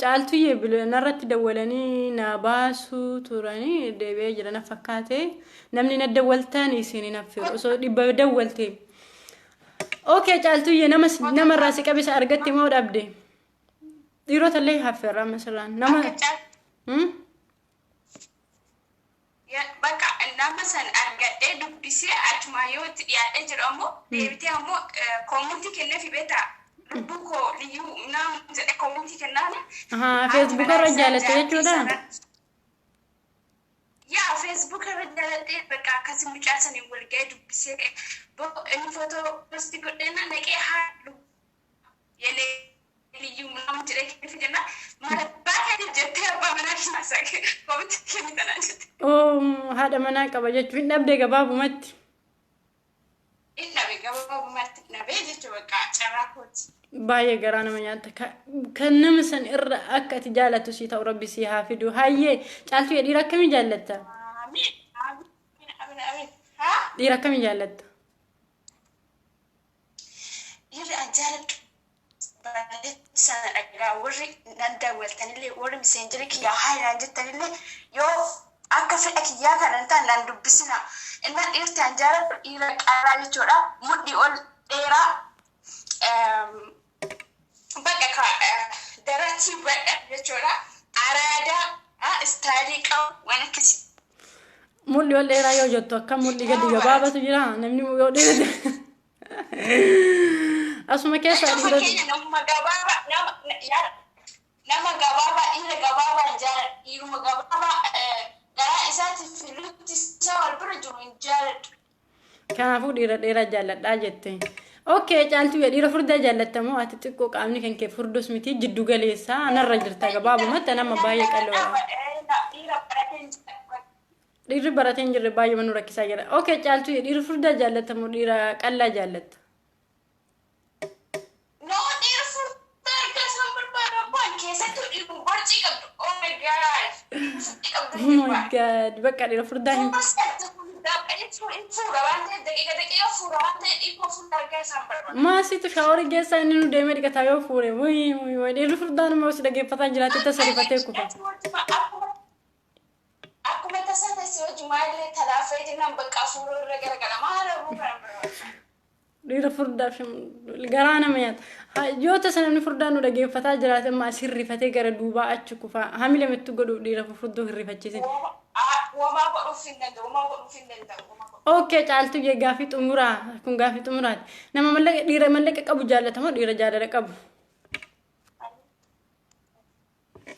[SPEAKER 1] Caaltu yeebile narratti dawwalanii na baasu turanii deebi'ee jirana fakkaate namni na dawwaltaan isin naffiru osoo dhibba dawwalte. Okay caaltu yee nama raasi qabisa argatte moo dhabde? Dhiirota illee haffeerra masalan nama
[SPEAKER 2] bakka nama san argadhee dubbisee achuma yoo itti dhiyaadhee jiru ammoo deebitee ammoo koomuntii kenneefi beektaa. Buko liyu nam jadi komuniti kenal.
[SPEAKER 1] Facebook orang jalan tu juga.
[SPEAKER 2] Ya Facebook orang jalan tu berkah kasih muncul ni boleh du bisa. Bo ini foto pasti kau dengar nak halu. Yele liyu nam jadi kita kenal. Malah bahkan dia jadi apa mana kita sakit. Komuniti kita nak.
[SPEAKER 1] Oh, ada mana kau baca tweet nabi babu mati.
[SPEAKER 2] Inna bega babu mati nabi je coba cara kot.
[SPEAKER 1] Baay'ee garaa nama nyaata kan nama san irra akka ati jaalatu si ta'u rabbi si haa fidu. Hayyee caaltu dhiira akkamii jaallatta? Dhiira akkamii jaallatta?
[SPEAKER 2] Dhiirri an jaalladhu baay'ee sana dhagaa warri nan daawwaltanillee warri miseenjeri kiyyaa haayinaan jettanillee yoo akka fedha kiyyaa kanan ta'an nan dubbisina. Innan dhiirti an jaalladhu dhiira qaaraa jechuudha. Mudhii ol dheeraa bakka darati bada jechuudha. Araada istaadii qabu waan akkasii.
[SPEAKER 1] Mudhii ol dheeraa yoo jettu akka mudhii gadi gabaabatu jira namni yoo dheerate. Asuma keessa
[SPEAKER 2] nama gabaabaa nama gabaabaa dhiira gabaabaa jaalladha. Dhiiruma gabaabaa Gara isaati filutti isa wal bira jiru hin jaalladhu.
[SPEAKER 1] Kanaafuu dhiira jaalladhaa jette. Okay, caaltu dhiira furdaa jaallattamoo ati xiqqoo qaamni kan kee furdos miti jiddu galeessaa anarra jirta gabaabumatti nama baay'ee qal'oodha. Dhiirri barateen jirre baay'ee manu rakkisaa jira. Okay, caaltu dhiira furdaa jaallattamoo dhiira qal'aa jaallatta?
[SPEAKER 2] No, dhiira furdaa erga isaan barbaadu abbaan keessattuu dhiiru barcii qabdu. Oh my god.
[SPEAKER 1] Oh my god. Bakka dhiira furdaa hin maasitu shaawari geessaa inni nu deemee dhiqataa yoo fuure wayii dhiirri furdaa nama si dhageeffataa jiraate tasariifatee kufa.
[SPEAKER 2] Akkuma tasaa tasii hojii maallee talaafee jiran bakka fuuroo irra garagara maal arguu kan barbaadu.
[SPEAKER 1] Dhiira furdaaf garaa nama nyaata. Yoo tasa namni furdaa nu dhageeffataa jiraate amma as hirrifatee gara duubaa achi kufa hamila mittu godhu dhiira furdoo hirrifachiisin. Okay, caaltu gaaffii xumuraa kun gaaffii xumuraati. Nama mallaqa dhiira mallaqa qabu jaallatamoo dhiira jaalala qabu?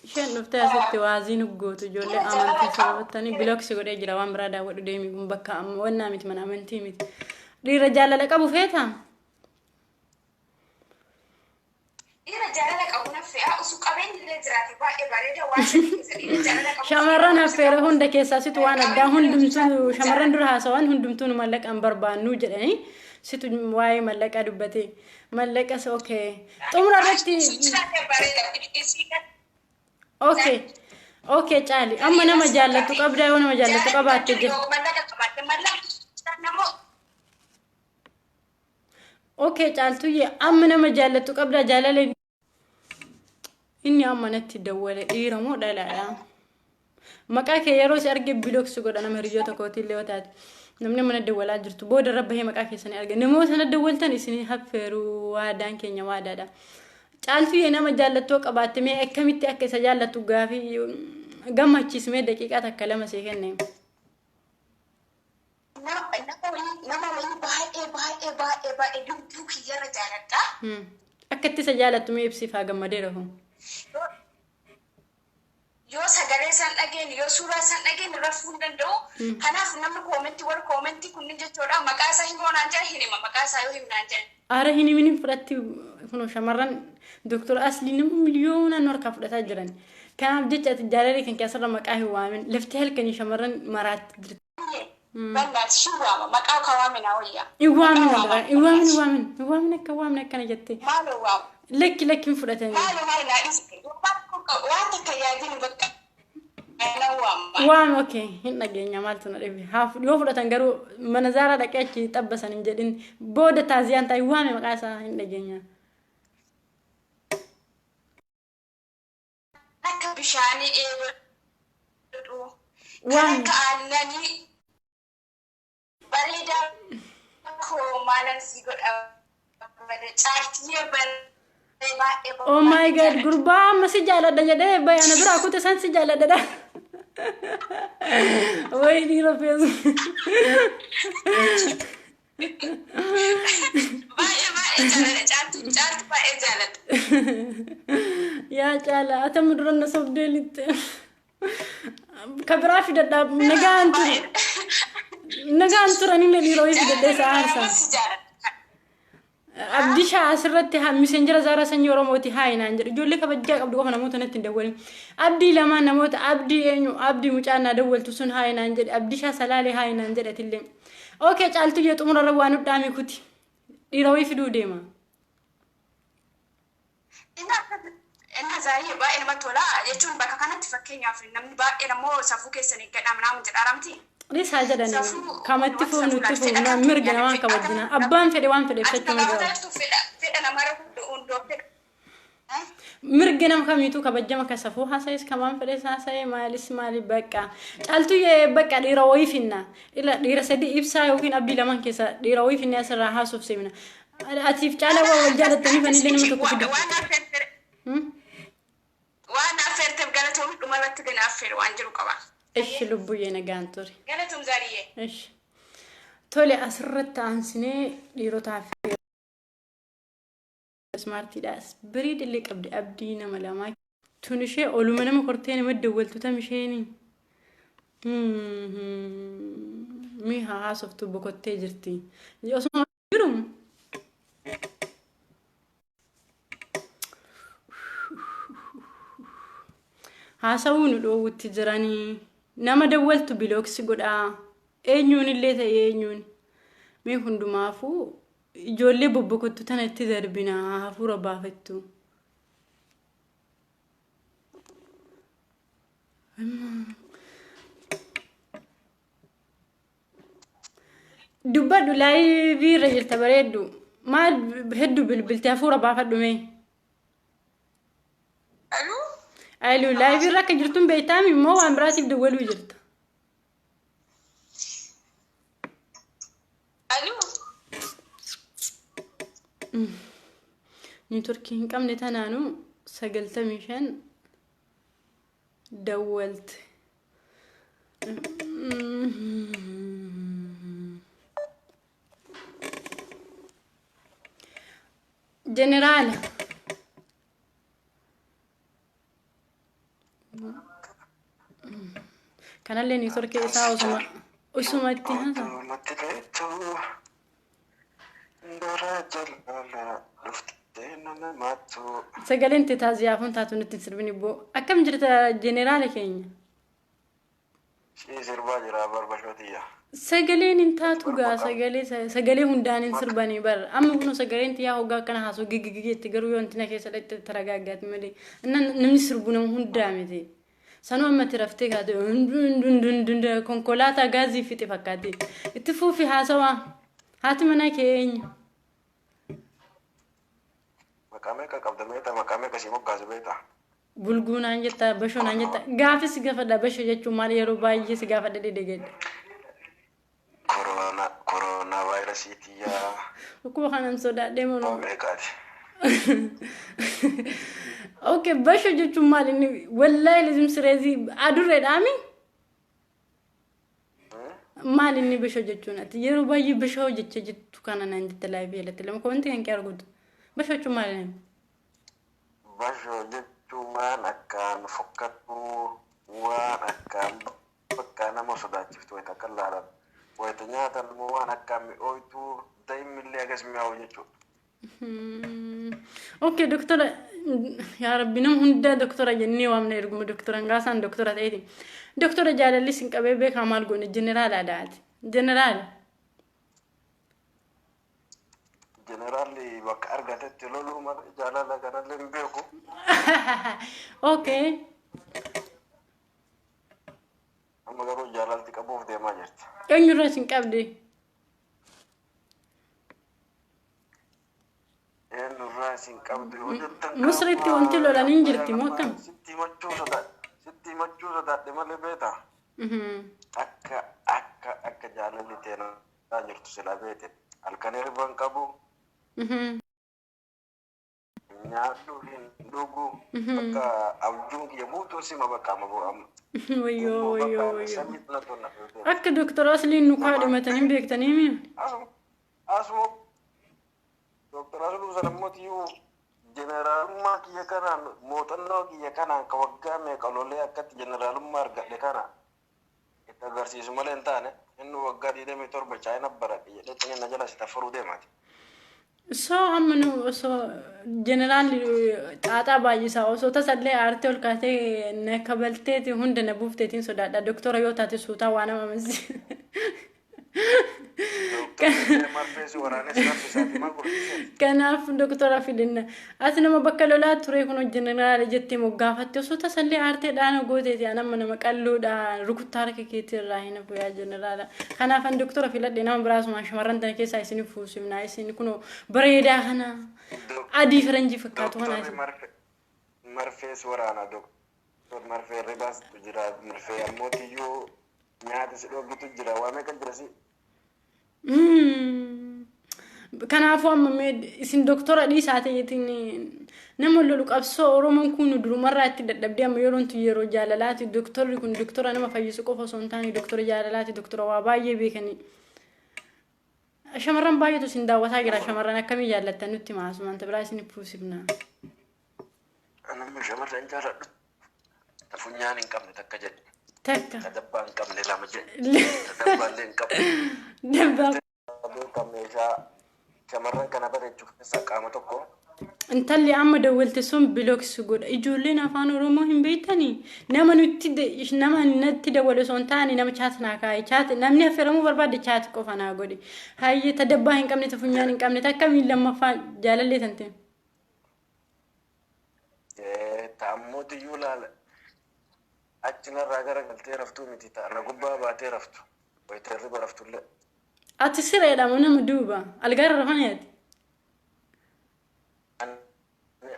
[SPEAKER 1] Isheen dhuftee asitti waaziin uggootu ijoollee amantii sababattanii bilooksi godhee jira waan biraa daawwadhu deemii kun bakka amma wannaa miti mana amantii miti. Dhiira jaalala qabu feetaa?
[SPEAKER 2] Dhiira jaalala qabu na fe'a usu qabeenyi illee jiraate baay'ee bareeda waan keessa dhiira jaalala qabu.
[SPEAKER 1] Shamarran affeera hunda keessaa situ waan addaa hundumtuu shamarran dura haasawan hundumtuu mallaqaan barbaannu jedhanii situ waa'ee mallaqaa dubbate mallaqas okay. Xumura irratti okay. Okay, caali amma nama jaallattu qabdaa yoo nama jaallattu qabaatte jira. Okay, caaltu amma nama jaallattu qabdaa jaalala inni amma natti dawwale dhiira moo dhalaadha? Maqaa kee yeroo si arge bilooksi godha nama hiriyoota kootii illee yoo taate namni mana dawwalaa jirtu booda irra bahee maqaa keessanii arge namoota sana dawwaltan isin haffeeru waadaan keenya waadaadha. Caaltu nama jaallattoo qabaatte mee akkamitti akka isa jaallattu gaafii gammachiismee daqiiqaa takka lama see kenne.
[SPEAKER 2] Nama baay'ee dubbii kiyyarra jaalladha.
[SPEAKER 1] Akkatti isa jaallattu mee ibsifaa gammadeera kun.
[SPEAKER 2] Yoo sagalee isaan dhageen yoo suuraa isaan dhageen rafuu hin danda'u. Kanaaf namni koomentii kunniin jechuudha maqaa isaa himoo naan jedha hin hima maqaa isaa yoo himnaan jedha.
[SPEAKER 1] Aara hin himin fudhatti kun shamarran Dr. Asli nama miliyoonaan harkaa fudhataa jiran. Kanaaf jecha ati jaalallee kan keessarra maqaa hin waamin laftee halkanii shamarran maraatti jirti.
[SPEAKER 2] Bandaat shiwaama maqaa kawaamina wayya.
[SPEAKER 1] Iwaamin akkana jette.
[SPEAKER 2] Maalo waam.
[SPEAKER 1] Lekki fudhatanii.
[SPEAKER 2] Maalo naadis. Waan takka yaadin bakka.
[SPEAKER 1] Waam okay hin dhageenya maaltu na dhibe. Yoo fudhatan garuu mana zaaraa dhaqee achi xabbasan hin jedhin booda taaziyaan ta'i waame maqaa isaa hin dhageenya.
[SPEAKER 2] Akka bishaanii dheedhu.
[SPEAKER 1] Waam.
[SPEAKER 2] Akka aannanii. Barida ko malan si godha bada chartiye baay'ee.
[SPEAKER 1] Oh my god gurbaa amma si jaaladha jedhee bayana dura akute san si jaaladha. Way dhiira feesu.
[SPEAKER 2] Baay'ee jaaladha charti baay'ee jaaladha.
[SPEAKER 1] Yaa caala atam dura na sobdeelitte. Kabira fidadha nagaan ture. Nagaan turanii le dhiiroo fidadhee saarsa. Abdisha asirratti messenger zaara sanyii Oromooti haayinaan jedhu ijoollee kabajjaa qabdu qofa namoota natti hin dawwalin. Abdii lamaan namoota abdii eenyu abdii mucaannaa dawwaltu sun haayinaan jedhe abdisha salaalee haayinaan jedhatillee. Okay, caaltu jee xumurarra waan udhaami kuti. Dhiiroo fiduu deema.
[SPEAKER 2] Inna zaayee baay'ee namatti tola jechuun bakka kanatti fakkeenyaaf namni baay'ee namoo safuu keessanii gadhaam naamu jedhaaramti.
[SPEAKER 1] Risa jedhanii kamatti fuunutti fuunaa mirga namaan kabajjina abbaan fedhe waan fedhe ibsachuu mirga nama kamiitu kabajjama kasafuu haasa'is kamaan fedhe haasa'ee maali bakka caaltu bakka dhiira wayii finna dhiira sadii ibsaa yookiin abdii lamaan keessa dhiira wayii finna asirraa haasuuf seemina atiif caala wal jaalattanii fanillee nama tokko fidu.
[SPEAKER 2] Waan affeerteef galatoomii dhumarratti gana affeere waan jiru qaba.
[SPEAKER 1] Ishi lubbuyyee nagaan ture.
[SPEAKER 2] Galatoom zaariyyee.
[SPEAKER 1] Ishi. Tole asirratti aansinee dhiirotaa fi smartiidhaas biriidillee qabdi abdii nama lamaa. Tun ishee oluma nama kortee nama dawwaltu tam isheenii. Mi haasoftu bokottee jirti. Osuma jiru haasawuu nu dhoowwutti jiranii. Nama dawwaltu bilooksi godhaa. Eenyuun illee ta'e eenyuun. Mee hundumaafuu ijoollee bobbokottu tana itti darbinaa hafuura baafattu. Dubbadhu laayivii irra jirta bareeddu. Maal hedduu bilbiltee hafuura baafadhu mee. Aluu laayivii irra akka jirtuun beektaami immoo waan biraatiif dawwaluu jirta. Networkii hin qabne tanaanu 95 dawwalte. General kanallee networkii isaa osuma itti haasa. Sagaleen taaziyaa kun taatu nutti sirbini boo akkam jirta jeneraala keenya.
[SPEAKER 3] Sirbaa jira barbashootiya.
[SPEAKER 1] Sagaleen hin taatu gaa sagalee hundaan hin sirbanii bar amma kun sagaleen tiyaa hoggaa akkana haasoo gigigigeetti garuu yoo intina keessa dhaqxe taragaaggaati malee namni sirbu nama hundaa miti. Sanuu amma tiraftee kaate konkolaataa gaazii fixe fakkaate itti fuufi haasawaa haati mana keenya.
[SPEAKER 3] Maqaa meeqa qabda meeta maqaa meeqa si moggaasu beeta.
[SPEAKER 1] Bulguunaan jetta bashoonaan jetta gaafis gaafadha bashoo jechuun maal yeroo baay'ee si gaafadha dheedheedha.
[SPEAKER 3] Koronaa vaayirasiitiyaa.
[SPEAKER 1] Akkuma kanaan sodaadhee moo
[SPEAKER 3] meeqaati.
[SPEAKER 1] Okay bashoo jechuun maal inni wallaahi lizim sireezii adurreedhaami. Maal inni bashoo jechuun ati yeroo baay'ee bashoo jecha jettu kana naan jetta laayivii alatti lama kowanti kan kee arguutu. Bashoo jechuun maal inni?
[SPEAKER 3] Bashoo jechuun waan akkaan fokkatu waan akkaan bakka nama sodaachiftu wayita akka laalan wayita nyaatan immoo waan akkaan mi'ooytu daa'imnillee agas mi'aawu jechuudha.
[SPEAKER 1] Okay doktora yaa rabbi nama hundaa doktora jennee waamna erguma doktora ngaasaan doktora ta'eeti. Doktora jaalallis hin qabee beekaa maal goone jeneraalaadhaati. Jeneraala.
[SPEAKER 3] Generaalli bakka argatetti loluu jaalala kanallee hin beeku.
[SPEAKER 1] Okay.
[SPEAKER 3] Amma garuu jaalalti qabuuf deemaa jirti.
[SPEAKER 1] Eenyurra sin qabde?
[SPEAKER 3] Eenyurra sin qabdu yoo jettan.
[SPEAKER 1] Musriitti wanti lolan hin jirti moo akkam?
[SPEAKER 3] Sitti himachuu sodaadhe malee beeta. Akka jaalalli teenaa jirtu sila beete. Halkanii riban qabu. Nyaadhu hin dhugu. Bakka abjuun kiyya guutuu sima bakka amma bu'amu.
[SPEAKER 1] Wayyoo. Akka doktora asliin nu kaadhimatanii beektanii mi?
[SPEAKER 3] Asuma doktora asliin sanammootiyuu jeneraalummaa kiyya kanaan muuxannoo kiyya kanaan ka waggaa meeqa lolee akkatti jeneraalummaa argadhe kana itti agarsiisu malee hin taane inni waggaa 27 chaayina baradhe jedhee inni na jala si taffaruu deemaati.
[SPEAKER 1] So amma so general xaaxaa baay'isaa osoo tasallee aartee ol kaatee na kabalteeti hunda na buufteetiin sodaadha doktora yoo taate suutaa waan amamasi. Kanaaf doktora fidinna ati nama bakka lolaa ture kun jeneraala jettee moggaafatte osoo tasallee aartee dhaana gooteeti anamma nama qalluudha rukuttaa harka keetii irraa hin hafu yaa jeneraala. Kanaaf an doktora filadhe nama biraasuma shamarran tana keessaa isin fuusimnaa isin kun bareedaa kana adii faranjii fakkaatu kana isin.
[SPEAKER 3] Marfees waraana doktor marfee ribaas jira marfee ammootiyyuu nyaata si dhoogitu jira waa meeqa jira si.
[SPEAKER 1] Kanaafuu amma isin doktora dhiisaa ta'eetiin nama lolu qabsoo Oromoon kun durumarraa itti dadhabdee amma yeroo jaalalaati doktorri kun doktora nama fayyisu qofa osoo hin taane doktora jaalalaati doktora waa baay'ee beekanii. Shamarran baay'eetu isin daawwataa jira shamarran akkamii jaallattan nutti maasuma anta biraa isin fuusifna.
[SPEAKER 3] Anamma shamarran jaalladhu. Funyaan hin qabne takka jedhe.
[SPEAKER 1] takka
[SPEAKER 3] Tadabbaan qabne lama jedhe. Tadabbaallee hin qabne.
[SPEAKER 1] dabba
[SPEAKER 3] Beekan meeshaa shamarran kana bareechuuf keessaa qaama tokko.
[SPEAKER 1] intalli amma dawwalte sun bilooksi godha ijoolleen afaan oromoo hin beektanii nama natti dawwale osoo hin taane nama chaat naa kaa'e chaat namni affeeramuu barbaade chaat qofa naa godhe hayyee tadabbaa hin qabne tafunyaan hin qabne takka miin lammaffaa jaalallee tante
[SPEAKER 3] Ta'ammooti iyyuu laala. Achinarraa gara galtee raftuu miti ta'a. Gubbaa baatee raftu. Wayiteerri baraftullee.
[SPEAKER 1] ati sireedha moo nama duuba algaarra rafaniyaati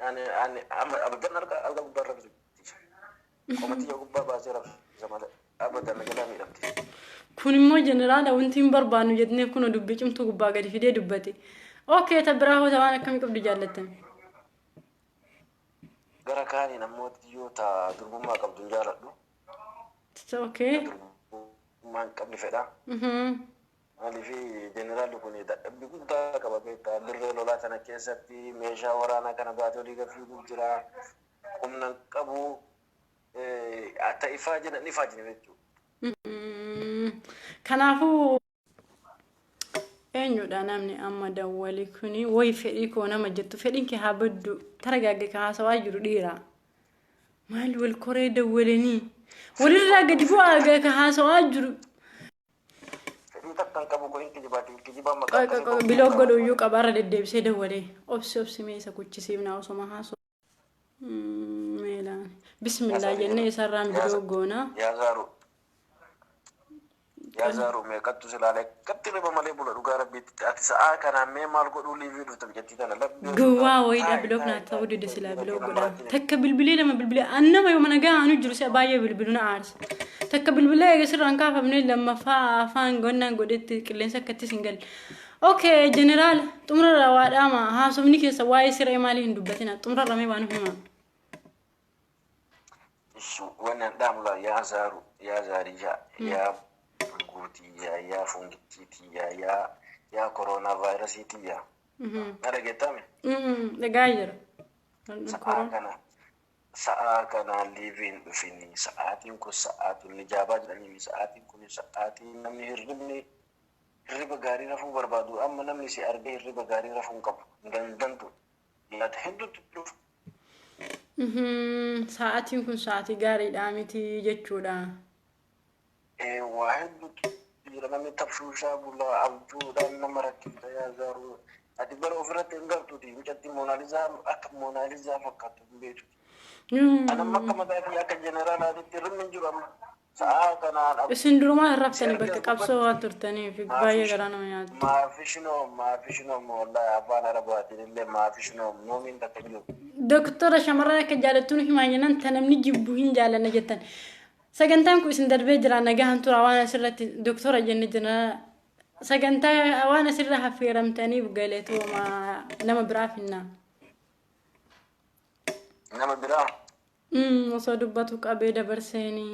[SPEAKER 3] Ani abadan arga gubbaa raftu. Qomatii yoo gubbaa baasee raftu malee abadan nagalaa miidhamti.
[SPEAKER 1] kun immoo jeneraala wanti hin barbaannu jedhanii kun dubbii cimtuu gubbaa gadi fidee dubbate okay tabbiraa hoo waan akkamii qabdu jaallattan
[SPEAKER 3] Gara kaaniin ammooti yoo ta'a durbummaa qabdu hin jaaladhu.
[SPEAKER 1] okay
[SPEAKER 3] Durbummaa hin qabne fedha. Maaliif jeneraalli kun dadhabbii guddaa qaba beektaa dirree lolaa sana keessatti meeshaa waraanaa kana baatee olii gafiiguu jira. Humna hin qabu akka ifaa jedhan ifaa jira jechuudha.
[SPEAKER 1] kanaafuu eenyudha namni amma dawwali kuni way fedhii koo nama jettu fedhiin kee haa baddu taragaagge ka haasawaa jiru dhiira maal wal koree dawwalanii walirraa gadi bu'aa ka haasawaa jiru
[SPEAKER 3] Fedhii takkan qabu kun kijibaa maqaa
[SPEAKER 1] biloo godhuyyuu qabaarra deddeebisee dawwalee obsi meesa kuchisiifnaa osoma haasoo meelaan bismillaa jennee isarraan biloo goona
[SPEAKER 3] Yaazaru meeqattu silaalee qatti riba malee bula dhugaa rabbiitti ati sa'aa kanaan mee maal godhuu liivii dhufta biyyattii tana labbii
[SPEAKER 1] gowwaa wayidha biloo kanaa ta'uu dide silaa biloo godhaa takka bilbilee lama bilbilee annama yoo mana gahaanu jiru si'a baay'ee bilbilu na aarsa takka bilbilee eega sirraan kaafamne lammaffaa afaan gonnaan godhetti qilleensa akkattis hin galle okay jeneraal xumurarra waa dhaama haasofni keessa waa'ee siree maalii hin dubbatina xumurarra mee waan hima
[SPEAKER 3] wannan damula Yaazariyaa yaa ya fungitiya ya coronavirusitiya ada getame
[SPEAKER 1] Gajero
[SPEAKER 3] sa'a kana living ufini sa'atin ku sa'atun nijaba jedhani sa'atin kun sa'atin namni hirriba gaarii rafuu barbaadu amma namni si argee hirriba gaarii rafuu qabu dandantu yaada hedduutu dhufu
[SPEAKER 1] sa'atiin kun sa'atii gaariidha miti jechuudha
[SPEAKER 3] واحد لما تفشوشا بلا عبدو دان نمرك يا زارو ادبر اوفرت انغرتو دي مجد موناليزا اك موناليزا فقط بيت انا ما كما ذاك يا كجنرال هذه ترمن جرام ساعه كان
[SPEAKER 1] سندروما رفتني بك قبسو ترتني في باي غرانا يا
[SPEAKER 3] ما فيش نو والله ابانا رباتي اللي ما فيش نو مؤمن تكلم
[SPEAKER 1] دكتور شمرنا كجالتون حماينن تنمني جيبوهين جالنا جتن sagantaan ku isin darbee jira nagahan tura waan asirratti doktora jenne jira sagantaa waan asirra hafeeramtaniif galeetuma nama biraa finna
[SPEAKER 3] nama biraa
[SPEAKER 1] osoo dubbatu qabee dabarseeni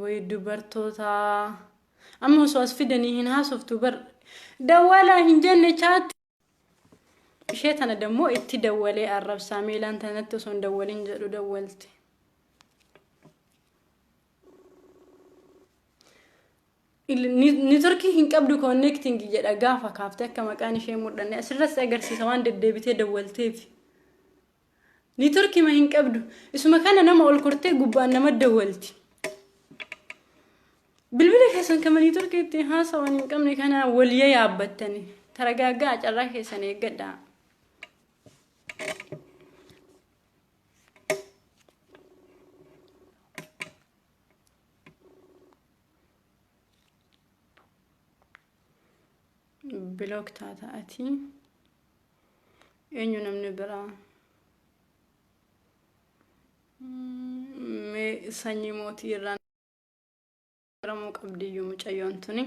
[SPEAKER 1] way dubartoota amma osoo as fidanii hin haasoftu bar dawwalaa hin jenne chaatti شيطان دمو اتي دولي عرب ساميلان تنتو سون دولين جدو دولتي نتركي هنقبدو كونكتنج جدا غافا كافتا كما كان شي مودن اسرس اغرسي سوان ددبيتي دولتي نتركي ما هنقبدو اسمه كان انا ما اقول كرتي غبان ما دولتي بلبل حسن كما نتركي تي ها سوان كم كان وليه يابتني ترغاغا اجرا حسن يغدا بلوك تاتي انو نمن برا مي ساني موتي ران رمو قبديو مچيونتني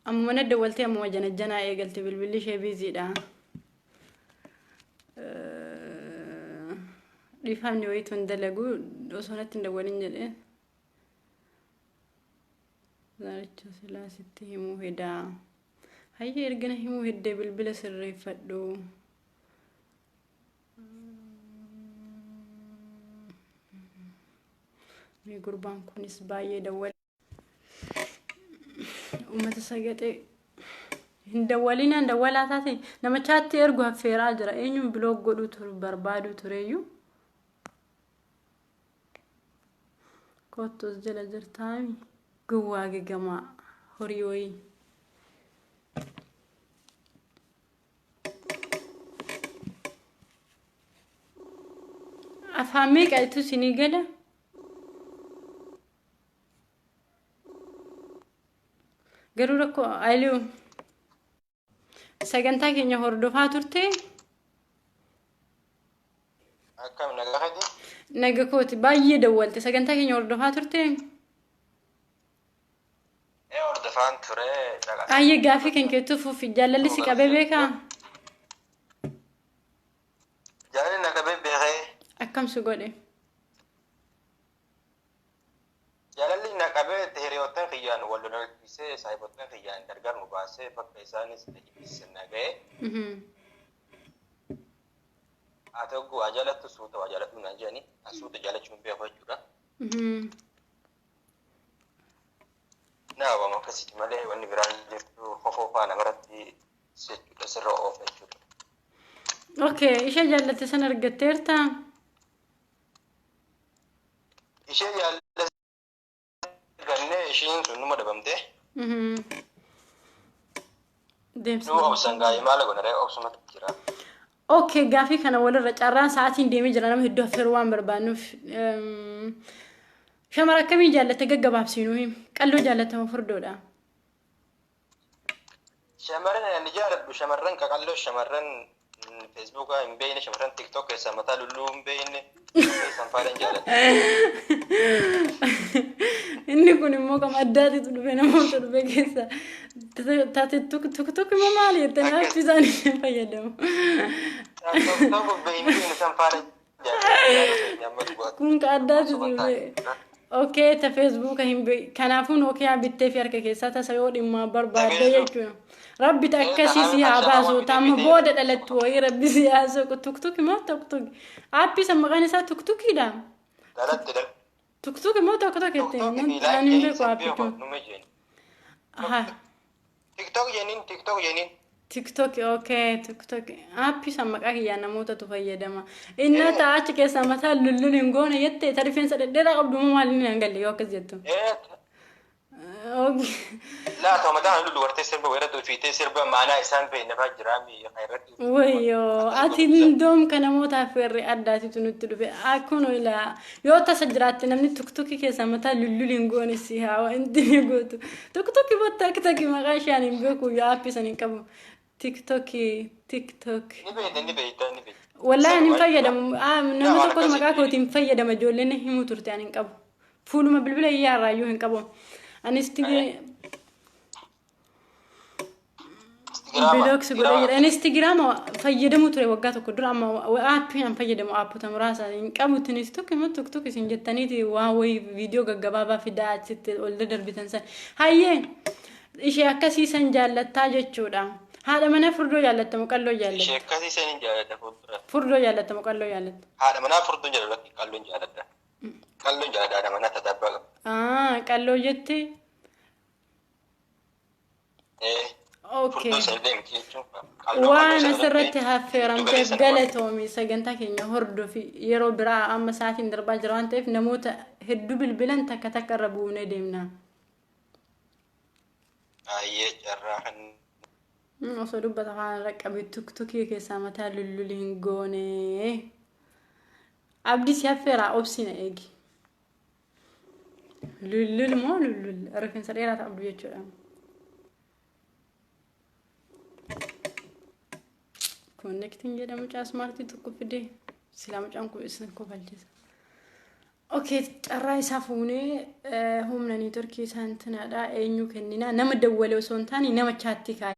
[SPEAKER 1] اما من دولتي اما جنجنا ايغلتي بالبلي شي بيزيدا ريفاني ويتون دلغو دوسونت ندولين جدي زارچو سلاسيتي مو هدا هاي ارغنا هيمو هدي بالبل سري فدو gurbaan kunis baay'ee dawwal ummata sagate hin dawwalinaan dawwalaa taate namichaatti ergu affeeraa jira eenyuun biloog godhu tur barbaadu tureeyyu kottos jala jirtaami gowwaa gagamaa horii wayii afaan meeqa itti sinii gala garuu rakkoo ayiluu sagantaa keenya hordofaa turte
[SPEAKER 3] akkam nagahati
[SPEAKER 1] naga kooti baay'ee dawwalte sagantaa keenya hordofaa turte
[SPEAKER 3] hordofaan ture
[SPEAKER 1] ayye gaafii kan keetuuf jaalalli si qabee beekaa
[SPEAKER 3] jaalalli na qabee beekee
[SPEAKER 1] akkam si godhe
[SPEAKER 3] jaalalli na qabee hiriyoottan kiyyaan wal lolchiisee saayibottan kiyyaan gargar nu baasee bakka isaanis ibsin nagee haa ta'u ajaalattu suuta ajaalattu naan jedhani asuuta jaalachuun beeku jechuudha. Naawwama akkasitti malee wanni biraan jirtu hofoo faana maratti jechuudha sirra oofa jechuudha.
[SPEAKER 1] Okay, ishee jaallatte san argatteerta?
[SPEAKER 3] Ishee jaallatte gannee ishiin sun numa dhabamte.
[SPEAKER 1] Deemsa.
[SPEAKER 3] Nu obsan gaa'ee maala godhare obsumatti jira.
[SPEAKER 1] Okay, gaafii kana walirra carraan sa'aatiin deemee jira nama hedduu affeeruu waan barbaannuuf. Shamara akkamii jaallatte gaggabaabsiinuu qalloo jaallatamu furdoodha.
[SPEAKER 3] Shamarran ni jaaladhu shamarran qaqalloo shamarran Facebook hin beekne shamarran TikTok keessa mataa lulluu hin beekne san faayidaan jaaladha.
[SPEAKER 1] Inni kun immoo kam addaatitu dhufe namoota dhufe keessa taate tuk immoo maali jettanii hafi isaanii hin fayyadamu.
[SPEAKER 3] Tokko beekne san faayidaan jaaladha.
[SPEAKER 1] Kun ka addaatitu dhufe. Okay, ta Facebook hin kanaafuu Nokia bittee fi harka keessaa tasa yoo dhimma barbaadde jechuudha. Rabbi akkasii haa baasu tamma booda dhalattu wayii rabbi si yaasu tuktuki moo tuktuki appi san maqaan isaa tuktukiidha. Tuktuki moo tuktuki jettee ani hin beeku appi kun.
[SPEAKER 3] TikTok jeniin.
[SPEAKER 1] TikTok okay TikTok appi san maqaa kiyyaa namootatu fayyadama. Inni taachi keessa mataa lulluu hin goone jettee ta rifeensa dhedheeraa qabdu moo maali hin galle yoo akkas jettu.
[SPEAKER 3] لا تو مدان لولو ورتي سربا ويرد في سربا معنا إنسان بين نفاج جرامي خيرت
[SPEAKER 1] ويو أتين كان موتا في أداتي تنتلو في أكونوا إلى يو تسجرات نمني تكتوكي كسامتا لولو نسيها وأنت نقولتو تكتوكي بتاكتاكي ما غاش يعني بيكو يا أبي سنكبو تيك توك
[SPEAKER 3] نبيت
[SPEAKER 1] والله أنا مفيدة نمت كل ما كاكو تمفيدة مجولين هم ترتي يعني نكبو فولو ما بالبلا يا رايو هنكبو بلوكس بقول انستغرام فيدمو تري وقاتو كدر اما وابي ام فيدمو ابو تمراسا انقبو تنستوك ما توك توك سنجتنيتي واوي فيديو غغبابا فيدات ست ولدر بتنسى هاي ايش اكاسي سنجالتا جچودا هذا من فردو جالتا مقلو جالتا
[SPEAKER 3] ايش اكاسي سنجالتا
[SPEAKER 1] فردو جالتا مقلو جالتا
[SPEAKER 3] هذا من فردو جالتا قلو جالتا قلو جالتا من تدبر
[SPEAKER 1] قلو جتي اوكي وانا سرتها في رمتي قالتهم سجنتك انه هردو في يرو برا اما ساعتين دربا جران تيف نموت هدو بالبلن تكتقربوا ندمنا
[SPEAKER 3] اي جراحن
[SPEAKER 1] وصلوا بتاع ركب التوك توك كسامتا لولينغوني عبدي سيفرا اوبسينا ايجي لول مو لول ركن سريرات عبدو يجرا connecting جدا مش اسمارتي تكفدي سلام جانكو اسنكو بالجز اوكي تراي سافوني هم نني تركي سانتنا دا اينو كنينا نما دولو سونتاني نما تشاتي كاي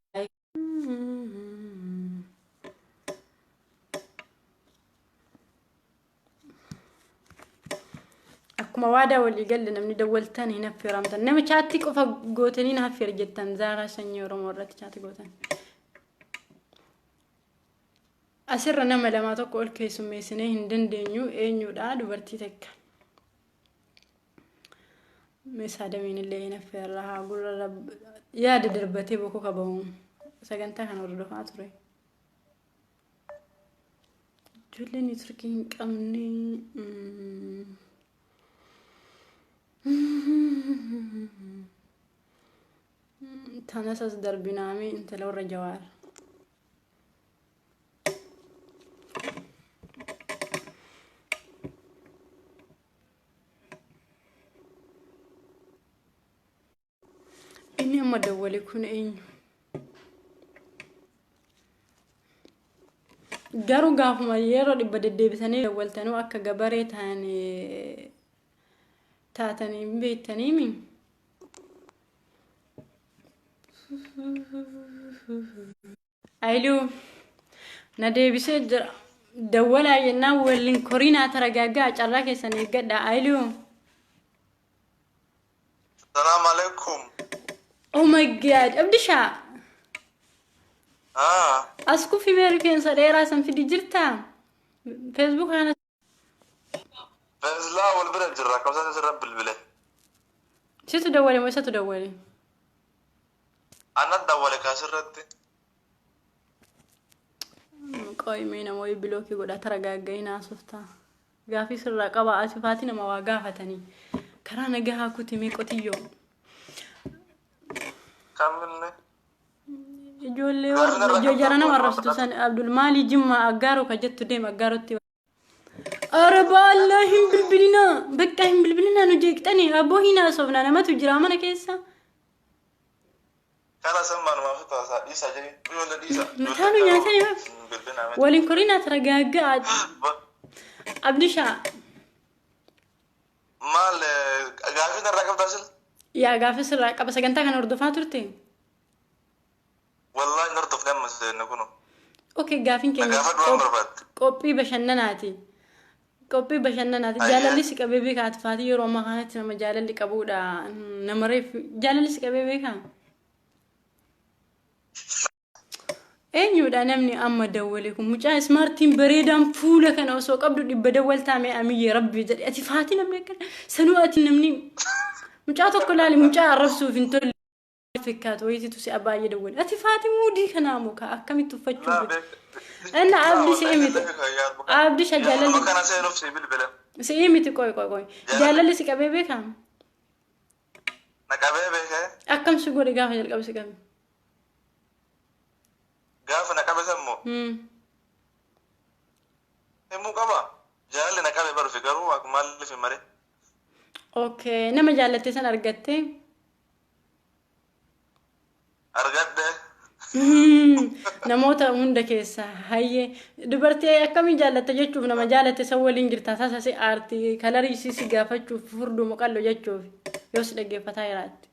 [SPEAKER 1] اكو موادا واللي قال لنا من دولتاني هنا في رمضان نما تشاتي قفا غوتني نهفير جتن زارا سنيورو مرات تشاتي غوتن أسر نما لما تقول كيسو ميسنه هندن دينيو إنيو دا دوبرتي تك Meeshaadamiin illee hin affeerra haa gurra yaada darbatee bokkuu qabamu sagantaa kan hordofaa ture. Ijoolleen turkii hin qabne tanasas darbinaamee intala warra Jawaar. Inni amma dawwale kun eenyu? Garuu gaafuma yeroo dhibba deddeebisanii dawwaltanuu akka gabaree taatanii beektaniimi. Ayluu na deebisee jira. Dawwalaa jennaan waliin koriinaa taragaagaa carraa keessan eeggadha. Ayluu.
[SPEAKER 3] Salaam alaikum.
[SPEAKER 1] Oh my god, Abdisha. Asku fi rifeensa dheeraa san fidi jirta? Facebook kana
[SPEAKER 3] Fazla wal bira jirra kabsa sirra bilbile.
[SPEAKER 1] Situ dawwale moo isatu dawwale?
[SPEAKER 3] Ana dawwale kasirratti.
[SPEAKER 1] Qoy meena moo bilooki godha taragaagayna softa. Gaafi sirra qaba asifaati nama waa gaafatanii. Karaa nagaa kuti mee qotiyyoo.
[SPEAKER 3] Kamilne.
[SPEAKER 1] Ijoollee warra jarana warrabsitu san Abdul Mali Jimma aggaaro ka jettu deem aggaarotti. Araba Allah hin bilbilina bakka hin bilbilina nu jeeqtani aboo hina sobna namatu jira mana keessa.
[SPEAKER 3] Kana samman ma futa sa isa jiri yola disa.
[SPEAKER 1] Mataanu nyaatani waliin korina taragaagaa Abdisha.
[SPEAKER 3] Mal gaafi na rakab tasil.
[SPEAKER 1] Yaa gaafi sirraa qaba sagantaa kana hordofaa turte.
[SPEAKER 3] Wallahi norduf dammas nakuno.
[SPEAKER 1] Okay gaafin keenya qophii bashannanaati. Qophii bashannanaati. Jaalalli si qabee beekaa atfaati yeroo ammaa kanatti nama jaalalli qabuudha. Nama reef jaalalli si qabee beekaa. Eenyuudha namni amma dawwale kun mucaa smartiin bareedaan fuula kana osoo qabdu dhibba dawwaltaame amiyye rabbi jedhe ati faati namni akkana sanuu ati namni mucaa tokko laali mucaa arrabsuuf hin tolle fikkaatu wayititu si abaayye dawwale ati faati muudii kanaa muka akkamitti uffachuu ana abdi seemiti abdi shajalali
[SPEAKER 3] kana seenuuf si bilbila
[SPEAKER 1] seemiti koy jaalali si qabee beekaa
[SPEAKER 3] na qabee beekee
[SPEAKER 1] akkam si godhe gaafa jalqabu si qabe
[SPEAKER 3] gaafa na qabe sammo emu qaba jaalalli na qabe baru figaru ak malli fi mare
[SPEAKER 1] okay nama jaalatte san argatte
[SPEAKER 3] argadde
[SPEAKER 1] namoota hunda keessa hayye dubartii akkami jaalatte jechuuf nama jaalatte san waliin jirta sasa si aarti kalarii si gaafachuuf furdu muqallo jechuuf yoo si dhaggeeffataa jiraatti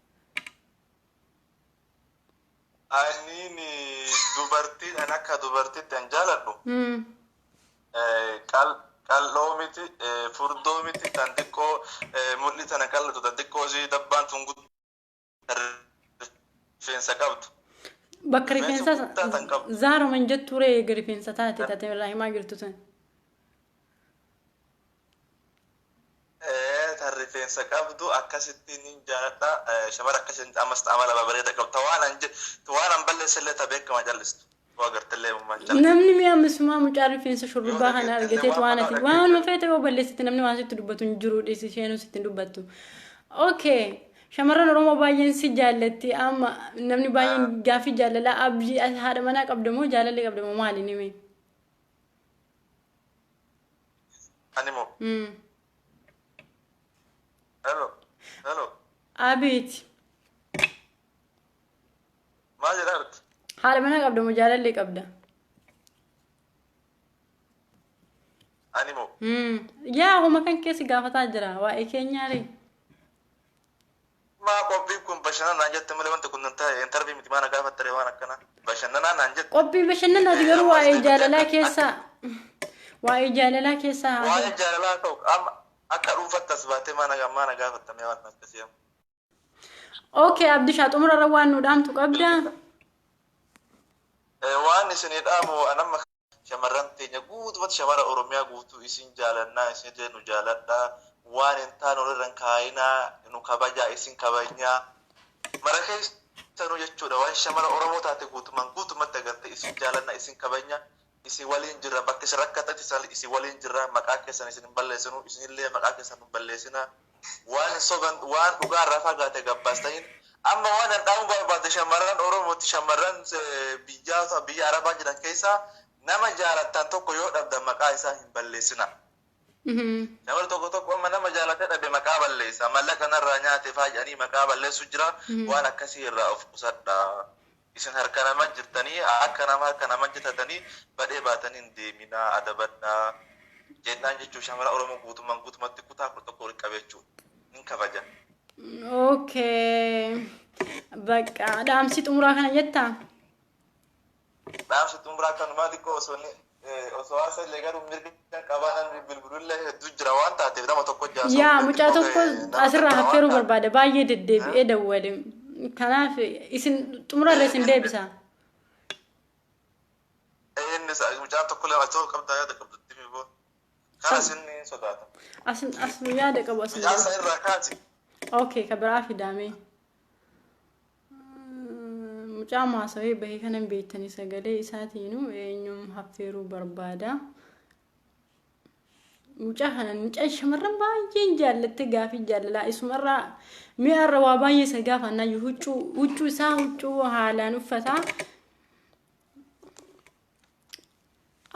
[SPEAKER 3] anini dubartii an akka dubartiitti an jaaladhu qal'oo miti furdoo miti tan xiqqoo mul'i tana qal'atu tan xiqqoo si dabbaan tun rifeensa qabdu
[SPEAKER 1] bakka rifeensa zaaro man jettu ree rifeensa taate taate irraa himaa jirtu san
[SPEAKER 3] tan rifeensa qabdu akkasitti nin jaaladha shamara akkasiin ammas amala bareeda qabta waan an balleessallee ta beekama callistu waa gartallee umman
[SPEAKER 1] namni mi'a misuma mucaa rifeensa shurrubbaa kana argateet waan ati waan mafeete yoo balleessite namni waan sitti dubbatu hin jiru dhiisi isheen sitti dubbattu okay shamarran oromoo baay'een si jaallatti amma namni baay'een gaafii jaalala abdii haadha manaa qabdamoo jaalallee qabdamoo maali nime
[SPEAKER 3] animo hello
[SPEAKER 1] abit
[SPEAKER 3] ma jiraat
[SPEAKER 1] haadha manaa qabdamoo jaalallee qabda
[SPEAKER 3] animo
[SPEAKER 1] yaa homa kan keessi gaafataa jira waa'ee keenyaare
[SPEAKER 3] ma qophii kun bashannanaa jette malee wanta kun ta'e interview miti maana gaafattare waan akkana bashannanaa naan jette
[SPEAKER 1] qophii bashannanaati garuu waa'ee jaalalaa keessa waa'ee jaalalaa keessa
[SPEAKER 3] waa'ee jaalalaa ta'u amma akka dhuunfattas baatee maana gaafattame waan akkasii
[SPEAKER 1] okay abdishaa xumurarra waan nu dhaamtu qabda
[SPEAKER 3] waan isinii dhaamu anamma shamarran teenya guutumatti shamara oromiyaa guutuu isin jaalannaa isin nu jaaladhaa
[SPEAKER 4] waan hin taane walirra hin kaayinaa nu kabajaa isin kabajnaa mara keessanuu jechuudha waan shamara Oromoo taate guutumatti agartee isin jaalanna isin kabajnaa isin waliin jirra bakka isin rakkatan isin waliin jirra maqaa keessan isin hin balleessinu isinillee maqaa keessan hin balleessina waan soban waan dhugaa irraa fagaate gabbaastaniin amma waan handhaa'uu barbaade shamarran Oromooti shamarran biyya Arabaa jiran keessaa nama jaalattan tokko yoo dhabdan maqaa isaa hin balleessina. Namni tokko amma nama jaalatee dhabe maqaa balleessa mallaqa narraa nyaatee faayanii maqaa balleessu jira waan akkasii irraa of qusadha. Isin harka nama jirtanii akka nama jitatanii badhee baatanii hin deeminaa adabadhaa jennaan jechuun shamara Oromoo guutumatti kutaa tokko waliin qabeechuudha. Nin kabaja.
[SPEAKER 1] Okay. Bakka dhaamsi xumuraa kana jettaa?
[SPEAKER 4] Dhaamsi xumuraa kanumaa xiqqoo osoo haasa'illee garuu mirga qabaanan bilbilullee hedduu jira waan taateef nama tokko jaasoo.
[SPEAKER 1] Yaa mucaa tokko asirraa hafeeruu barbaada baay'ee deddeebi'ee dawwale. Kanaaf isin xumurarra isin deebisa.
[SPEAKER 4] Innis mucaa tokko lama ta'uu qabdaa yaada qabdutti fi boo. Kana isin sodaata.
[SPEAKER 1] As yaada qabu as.
[SPEAKER 4] Jaasa irraa kaati.
[SPEAKER 1] Okay, kabiraa fidame. Mucaa maasawee bahee kanan beektanii sagalee isaatiinuu eenyuun hafeeruu barbaada. Mucaa kanan mucaa shamarran baay'een jaallatte gaafii jaalalaa isumarraa mi'arra waa baay'ee isa gaafannaa huccuu isaa huccuu haalaan uffata.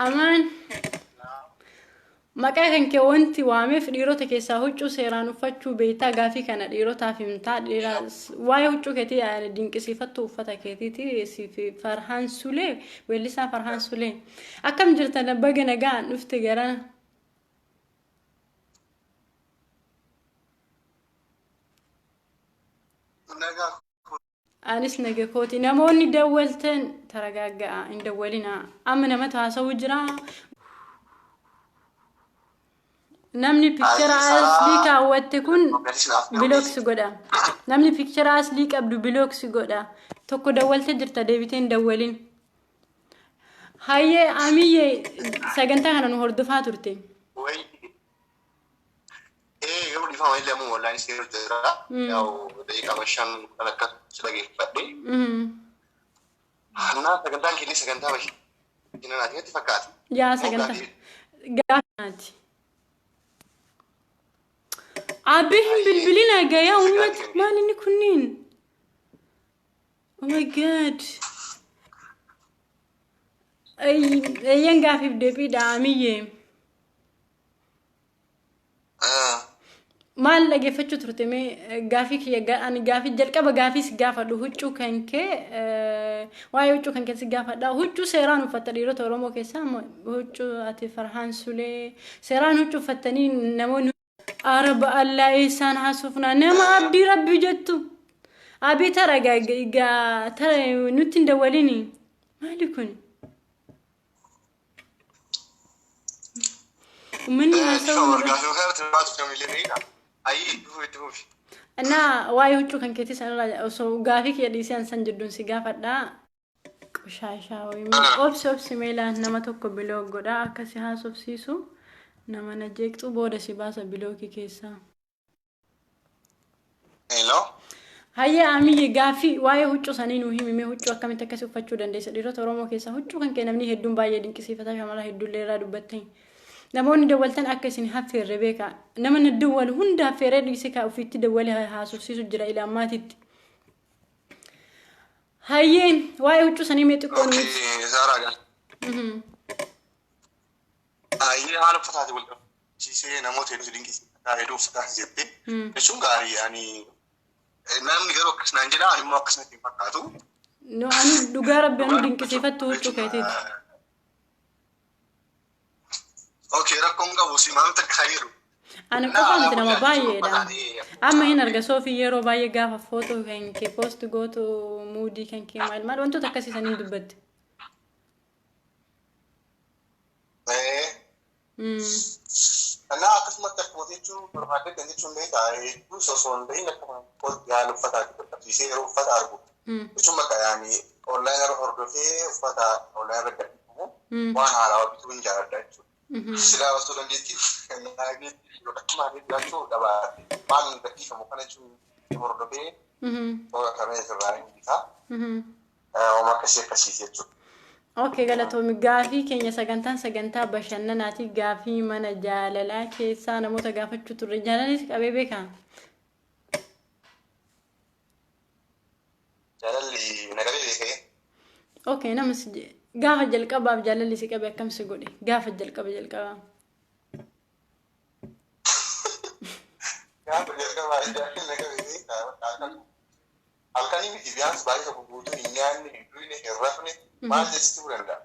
[SPEAKER 1] Amaan maqaa kan kee wanti waameef dhiirota keessaa huccuu seeraan uffachuu beektaa gaafii kana dhiirotaaf himtaa waa'ee huccuu keetii dinqisiifattu uffata keetiiti Farhaan Sulee weellisaa Farhaan Sulee akkam jirtan baga nagaan dhufte gara anis naga kooti namoonni dawwaltan taragaaggaa hin dawwalinaa amma namatti haasa'uu jira. Namni picture asli kaawwatte kun blocks godha. Namni picture asli qabdu blocks godha. Tokko dawwalte jirta deebiteen dawwalin. Hayyee Amiyye sagantaa kana nu hordofaa turte.
[SPEAKER 3] Yoo dhifama illee ammoo online seeruu jira. Yaa'u daqiiqaa 5 kan akka dhageeffadhe. Hanna sagantaan keenya sagantaa bashi. Jinanaati itti fakkaata.
[SPEAKER 1] Yaa sagantaa gaafnaati. Abihin bilbilina gaya ummat maalini kunniin. Oh my god. Ayyan gaafiif deebiidha Amiyye. Maal dhageeffachuu turte mee gaafii kiyya ani gaafii jalqaba gaafii si gaafadhu huccuu kan kee waa'ee huccuu kan kee si gaafadha huccuu seeraan uffatta dhiirota Oromoo keessaa huccuu ati Farhaan Sulee seeraan huccuu uffattanii namoonni Araba Allah isaan haasofna nama abdii rabbi jettu abi taragaa tara nutti ndawalini maali kun من أنا واي هو كان كتير سنة سو غافي كي ديسان سنجدون سيغافة دا قشاشة ويم أوبس ميلا نما توكو بلوغ غدا أكاسي هاسوف سيسو نما نجيكتو بودا سيباسا بلوغي كيسا
[SPEAKER 3] Hello?
[SPEAKER 1] هيا أمي غافي واي هو سنين وهي مي هو أكامي تكاسي وفتشو دندس ديرو ترومو كيسا هو كان كنمني هدون بايا دين كسي فتا شمالا هدون ليرا دوبتين نموني دولتن أكسين حفر ربيكا نمن الدول هندا فرد يسكا وفيت دولها هاسوسيسو جرا إلى ماتت هايين واي وچو سنيمي تكون
[SPEAKER 3] اوكي زارا هانا فتاتي ولد شيسي نموت هيدو دينكي هيدو فتاتي جدي نشون غاري يعني نام نغيرو كسنا انجلا اني مو كسنا تيم فكاتو
[SPEAKER 1] نو اني دوغا ربي انو دينكي سيفتو وچو كايتي
[SPEAKER 3] اوكي رقم قبو سيمان تخيرو
[SPEAKER 1] أنا كفاهم تنا مبايع ده أما هنا رجع في يورو بايع جافا فوتو كان كي بوست جوتو مودي كان كي ما وانتو تكاسي سنين دبت
[SPEAKER 3] أنا أقسم تكوتي شو برهادة كذي شو ليه تاي شو سوسون بين كمان كود يعني فتاة في سير فتاة أربو شو ما يعني أونلاين أروح أربو في فتاة أونلاين رجع وانا على وقت وين جاردة
[SPEAKER 4] Silaa osoo dandeettiif naagee akkuma jiraachuu dhabaa waan gadhiifamu kana jechuun hordofee toora kamee irraa hin bitaa. Waan akkasii jechuudha.
[SPEAKER 1] Okay, galatoomi gaafii keenya sagantaa bashannanaati gaafii mana jaalalaa keessaa namoota gaafachuu turre jaalalis qabee beekaa.
[SPEAKER 4] Jaalalli nagabee beekee.
[SPEAKER 1] Okay, namas gaafa jalqabaaf jaalalli si qabe akkam si godhe gaafa jalqaba.
[SPEAKER 4] Gaafa jalqabaa jaalalli nagabee beekaa. Halkanii miti biyyaas baay'ee tokko guutuu hin nyaanne hin dhuyne hin rafne maal jechuun danda'a.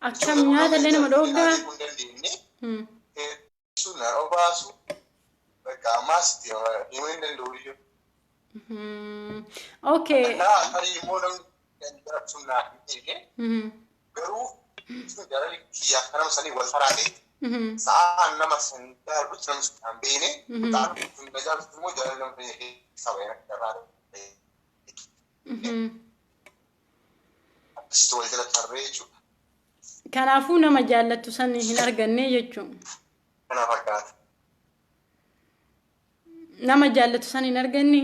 [SPEAKER 1] Akkam nyaata illee nama dhooggaa.
[SPEAKER 4] Kun dandeenye sun na obaasu bakka ammaas himuu hin danda'u iyyuu.
[SPEAKER 1] Okay.
[SPEAKER 4] Naa tarii immoo namni kan sun naa hin eege garuu sun jaalalli kiyyaa kanama sanii wal faraate sa'aan nama san jaalallutti namni sun kan beene ta'an sun na jaalallutti immoo jaalalli nama beene saba yana irraa akkasitti wal jala tarree jechuudha.
[SPEAKER 1] Kanaafuu nama jaallattu san hin arganne jechuun.
[SPEAKER 4] Kana fakkaata.
[SPEAKER 1] Nama jaallattu san hin arganne.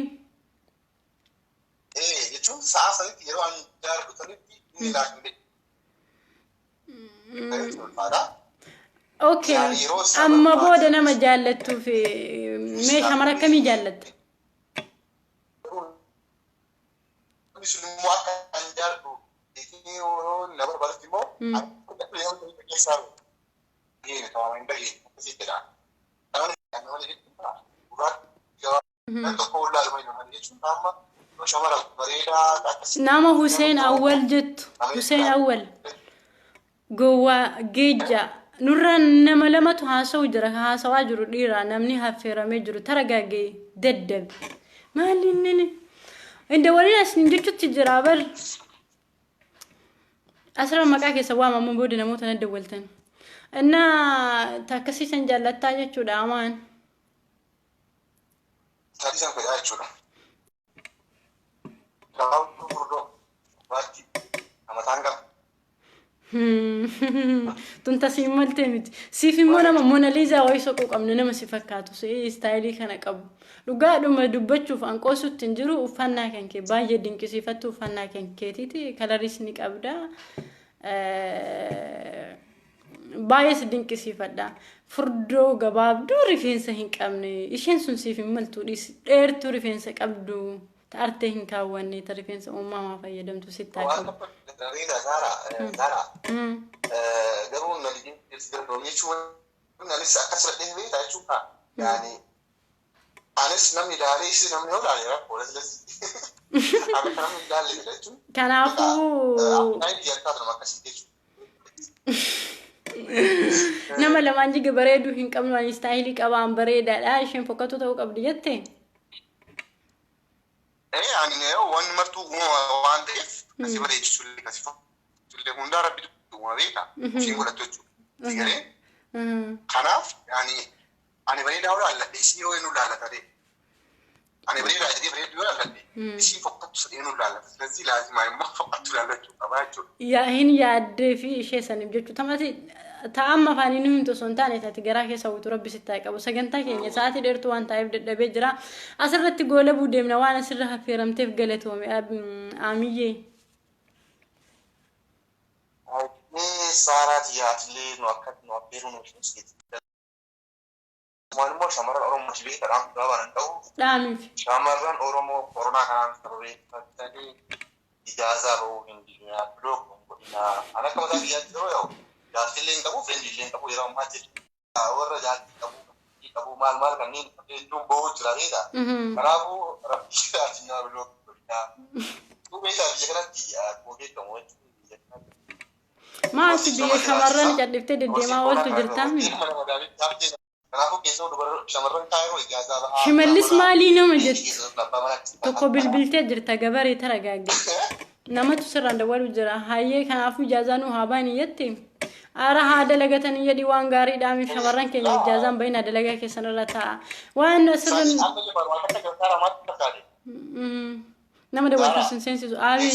[SPEAKER 4] Jechuun sa'a sanitti yeroo ani jaalladhu sanitti inni laafin
[SPEAKER 1] Okay. Amma booda nama jaallattuuf meeshaa mara akkamii jaallatta?
[SPEAKER 4] Semua akan jatuh. Ini orang nak berbalas timur. Aku tak boleh orang pergi kisah. Ini kalau main bagi, mesti tidak. Kalau ni kan orang jadi timur. Buat jawab. Nanti kau ular main orang dia cuma nama. Macam mana? Mereka.
[SPEAKER 1] Nama Hussein Awal jut. Hussein Awal. Goa Geja. Nurran nama lama tu hasa ujra hasa wajuru dira namni hafira mejuru taragage deddeb. Malin ni. Inda walinas ninjuchutti jira bar asra maqaa keessa waamamu boodi namoota na dawwaltan inna takkasiisan jaallattaa jechuudha amaan
[SPEAKER 4] takkasiisan fedhaa jechuudha gabaabduu furdoo waatti amataan qaba
[SPEAKER 1] tunta siin malte miti siif immoo nama Monaliizaa wayii soquu qabne nama si fakkaatu istaayilii kana qabu dhugaadhuma dubbachuuf anqoosutti hin jiru uffannaa kan kee baay'ee dinqisiifattu uffannaa kan keetiiti kalariis ni qabda baay'ee dinqisiifadha furdoo gabaabduu rifeensa hin qabne isheen sun siif hin maltu dheertuu rifeensa qabdu ta'artee hin kaawwanne ta rifeensa uumamaa fayyadamtu sittaa qabu.
[SPEAKER 4] Zara. Garuu nalii isgardoom jechuun nalis akkasuma dhihee jechuudha. Yaani anis namni ilaalee ishee namni yoo ilaale rakkoo dhalasi. Akka namni ilaalle jechuun.
[SPEAKER 1] Kanaafuu. Nama lamaan jiga bareeduu hin qabnu ani istaayilii qabaan bareedaadha isheen fokkatu ta'uu qabdi jettee.
[SPEAKER 4] Ani waan martuu waan ta'eef asii bareechisu illee kasii illee hundaa rabbi duwwaa beeka isheen godhattu jechuudha. Sigalee kanaaf ani bareedaa yoo laalladhe ishii yoo eenyu laallata ta'e ani bareedaa jedhee bareedu yoo laalladhe ishii fokkattu sadii eenyu laallata ስለዚህ laazima immoo fokkattu laallachuu qabaa jechuudha.
[SPEAKER 1] Yaa hin yaaddee fi ishee saniif jechuudha tamati ta'amma afaanii nu himtu son taane taati garaa keessa wutu rabbi sittaa qabu sagantaa keenya sa'aatii dheertuu waan ta'eef dadhabee jira asirratti goola buudeemna waan asirra hafeeramteef galatoome aamiyyee.
[SPEAKER 4] Saaraati yaatilee nu akka nu affeeru nu ibsuuti. Waan immoo shamarran Oromoo shibee kadhaan gabaa nan ta'u.
[SPEAKER 1] Dhaamiif.
[SPEAKER 4] Shamarran Oromoo koronaa kanaan sababeeffatanii ijaazaa bahuu hin diinaa biloo godinaa an akka mataa biyyaatti yeroo yaa'u jaartillee hin qabu feendiillee hin qabu yeroo ammaa jechuudha. Warra jaartii qabu maal kanneen hedduun bahuu jira beektaa. Kanaafuu rabbi addunyaa biloo godinaa. Beektaa biyya kanatti beekamu jechuudha.
[SPEAKER 1] Maasi biyya shamarran cadhiftee deddeemaa ooltu jirtaan. Shimallis maalii nama jettu tokko bilbiltee jirta gabaree taragaagge namatu sirraan dawwalu jira hayyee kanaafuu ijaazaa nu haa baanii jette ara haa dalagatanii jedhi waan gaariidhaan shamarran keenya ijaazaan baay'ina dalagaa keessan irra taa'a waan sirran nama dawwaltu sin seensisu aabii.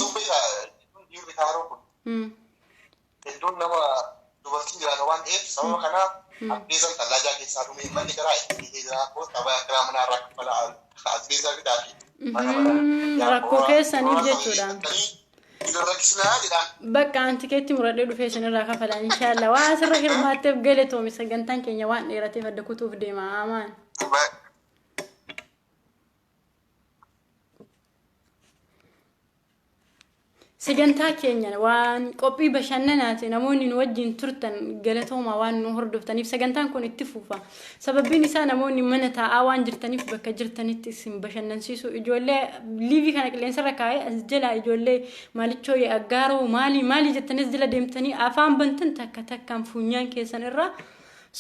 [SPEAKER 4] Hedduun nama dubartiin jiraata waan ta'eef sababa kanaaf Abdiisan tallajaa keessaa dhume manni garaa itti jira koo tapha garaa mana rakkoo asbeesa bidaati.
[SPEAKER 1] Rakkoo keessanii jechuudha. Bakka antikeetti muradhee dhufee isinirraa kafala inshallah waan asirra hirmaatteef galatoomi sagantaan keenya waan dheerateef adda kutuuf deema amaan. Sagantaa keenya waan qophii bashannanaati namoonni nu wajjin turtan galatooma waan nu hordoftaniif sagantaan kun itti fufa sababiin isaa namoonni mana taa'aa waan jirtaniif bakka jirtanitti isin bashannansiisu ijoollee liivii kana qilleensarra kaa'ee as jala ijoollee maalichoo aggaaroo maali jettanis jala deemtanii afaan bantan takkaan funyaan keessan irra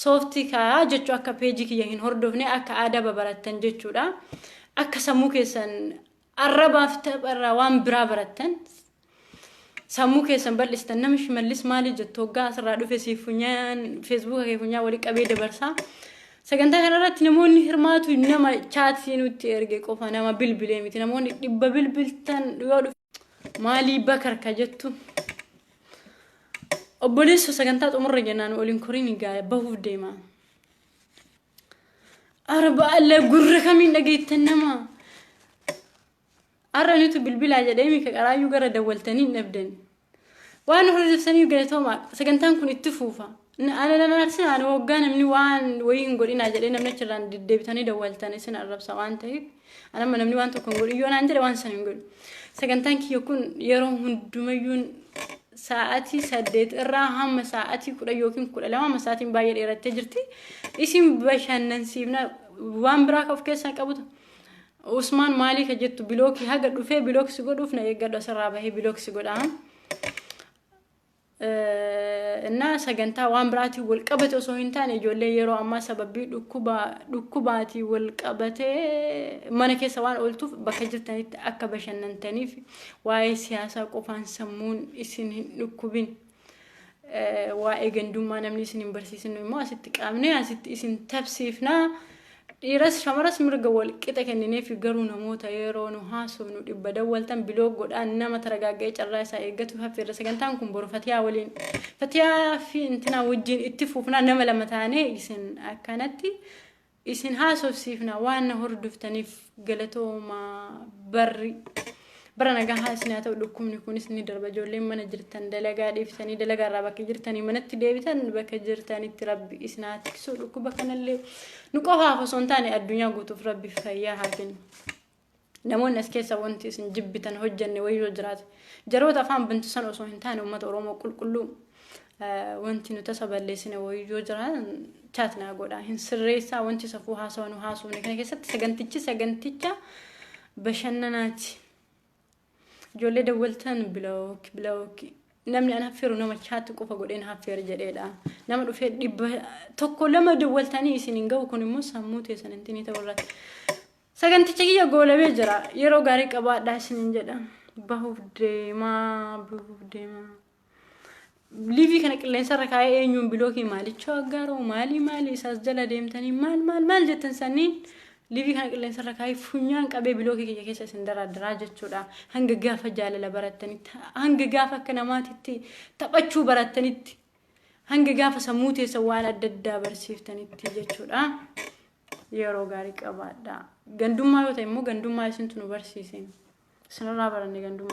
[SPEAKER 1] sooftii kaa'aa jechuu akka peejii kiyya hin hordofne akka aadaa barattan jechuudha akka sammuu keessan arrabaaf tapharraa waan biraa barattan sammuu keessan bal'istan namni shimallis maali jettu hoggaa asirraa dhufe si funyaan feesbuuka kee funyaan walii qabee dabarsaa sagantaa kanarratti namoonni hirmaatu nama chaatii nutti erge qofa nama bilbilee miti namoonni dhibba bilbiltan yoo dhufe maalii bakarka jettu obboleessa sagantaa xumurra jennaan waliin koriin egaa bahuuf deema arba alla gurra kamiin dhageettan nama arranitu bilbilaa jedhee mika qaraayyuu gara dawwaltanii dhabdan waan hordoftanii galatooma sagantaan kun itti fufa ana naarsin ana waggaa namni waan wayin godhina jedhee namni achirraan deddeebitanii dawwaltanii isin arrabsa waan ta'eef ana namni waan tokko godhu yoo naan jedhe waan san hin godhu sagantaan kiyya kun yeroo hundumayyuun sa'aatii 8 irraa hamma sa'aatii 10 yookiin 12 hamma sa'aatiin baay'ee dheerattee jirti isin bashannansiifna waan biraa of keessaa qabutu Usman Malik jettu bilooki haga dhufee bilooksi godhuuf na eeggadhu asirraa bahee bilooksi godhaa እና sagantaa waan biraati wal qabate osoo hin taane ijoollee yeroo ammaa sababii dhukkubaati wal qabate mana keessa waan ooltuuf bakka jirtanitti akka bashannantaniif waa'ee siyaasaa qofaan sammuun isin hin dhukkubin waa'ee gandummaa namni isin hin barsiisinu immoo asitti qaamne asitti isin tabsiifna dhiiras shamaras mirga wal qixa kennineef garuu namoota yeroo nu haasofnu dhibba dawwaltan biloog godhaan nama taragaagee carraa isaa eeggatu hafeerra sagantaan kun boru fatiyaa waliin fatiyaa fi intina wajjin itti fufnaa nama lama taanee isin akkanatti isin haasofsiifna waan hordoftaniif galatooma bara nagaa haasnaa ta'u dhukkubni kunis ni darba ijoolleen mana jirtan dalagaa dhiiftanii dalagaa irraa bakka jirtanii manatti deebitan bakka jirtanitti rabbi isin haa tiksu dhukkuba kanallee nu qofaaf osoo hin taane addunyaa guutuuf rabbi fayyaa haa kennu namoonni as keessa wanti isin jibbitan hojjanne wayyoo jiraate jaroota afaan bantu san osoo hin taane uummata oromoo qulqulluu wanti nu tasa balleessine wayyoo jiraatan chaatnaa godhaa hin sirreessaa wanti safuu haasawanu haasofne kana keessatti saganticha bashannanaati ijoollee dawwaltan bilook namni ana hafeeru nama chaatti qofa godheen hafeer jedheedha nama dhufee dhibba tokko lama dawwaltanii isin hin ga'u kun immoo sammuu teessan intinii ta'urratti saganticha kiyya goolabee jira yeroo gaarii qabaadhaa isin jedha bahuuf deemaa liivii kana qilleensarra kaa'ee eenyuun bilookii maalichoo aggaaroo maali isaas jala deemtanii maal jettan sanniin liivii kana qilleensarra kaa'ee funyaan qabee bilookii kiyya keessa isin daraadaraa jechuudha hanga gaafa jaalala barattanitti hanga gaafa akka namaatitti taphachuu barattanitti hanga gaafa sammuu teessa waan adda addaa barsiiftanitti jechuudha yeroo gaarii qabaadhaa gandummaa yoo ta'e immoo gandummaa isintu nu barsiisin isinirraa baranne gandummaa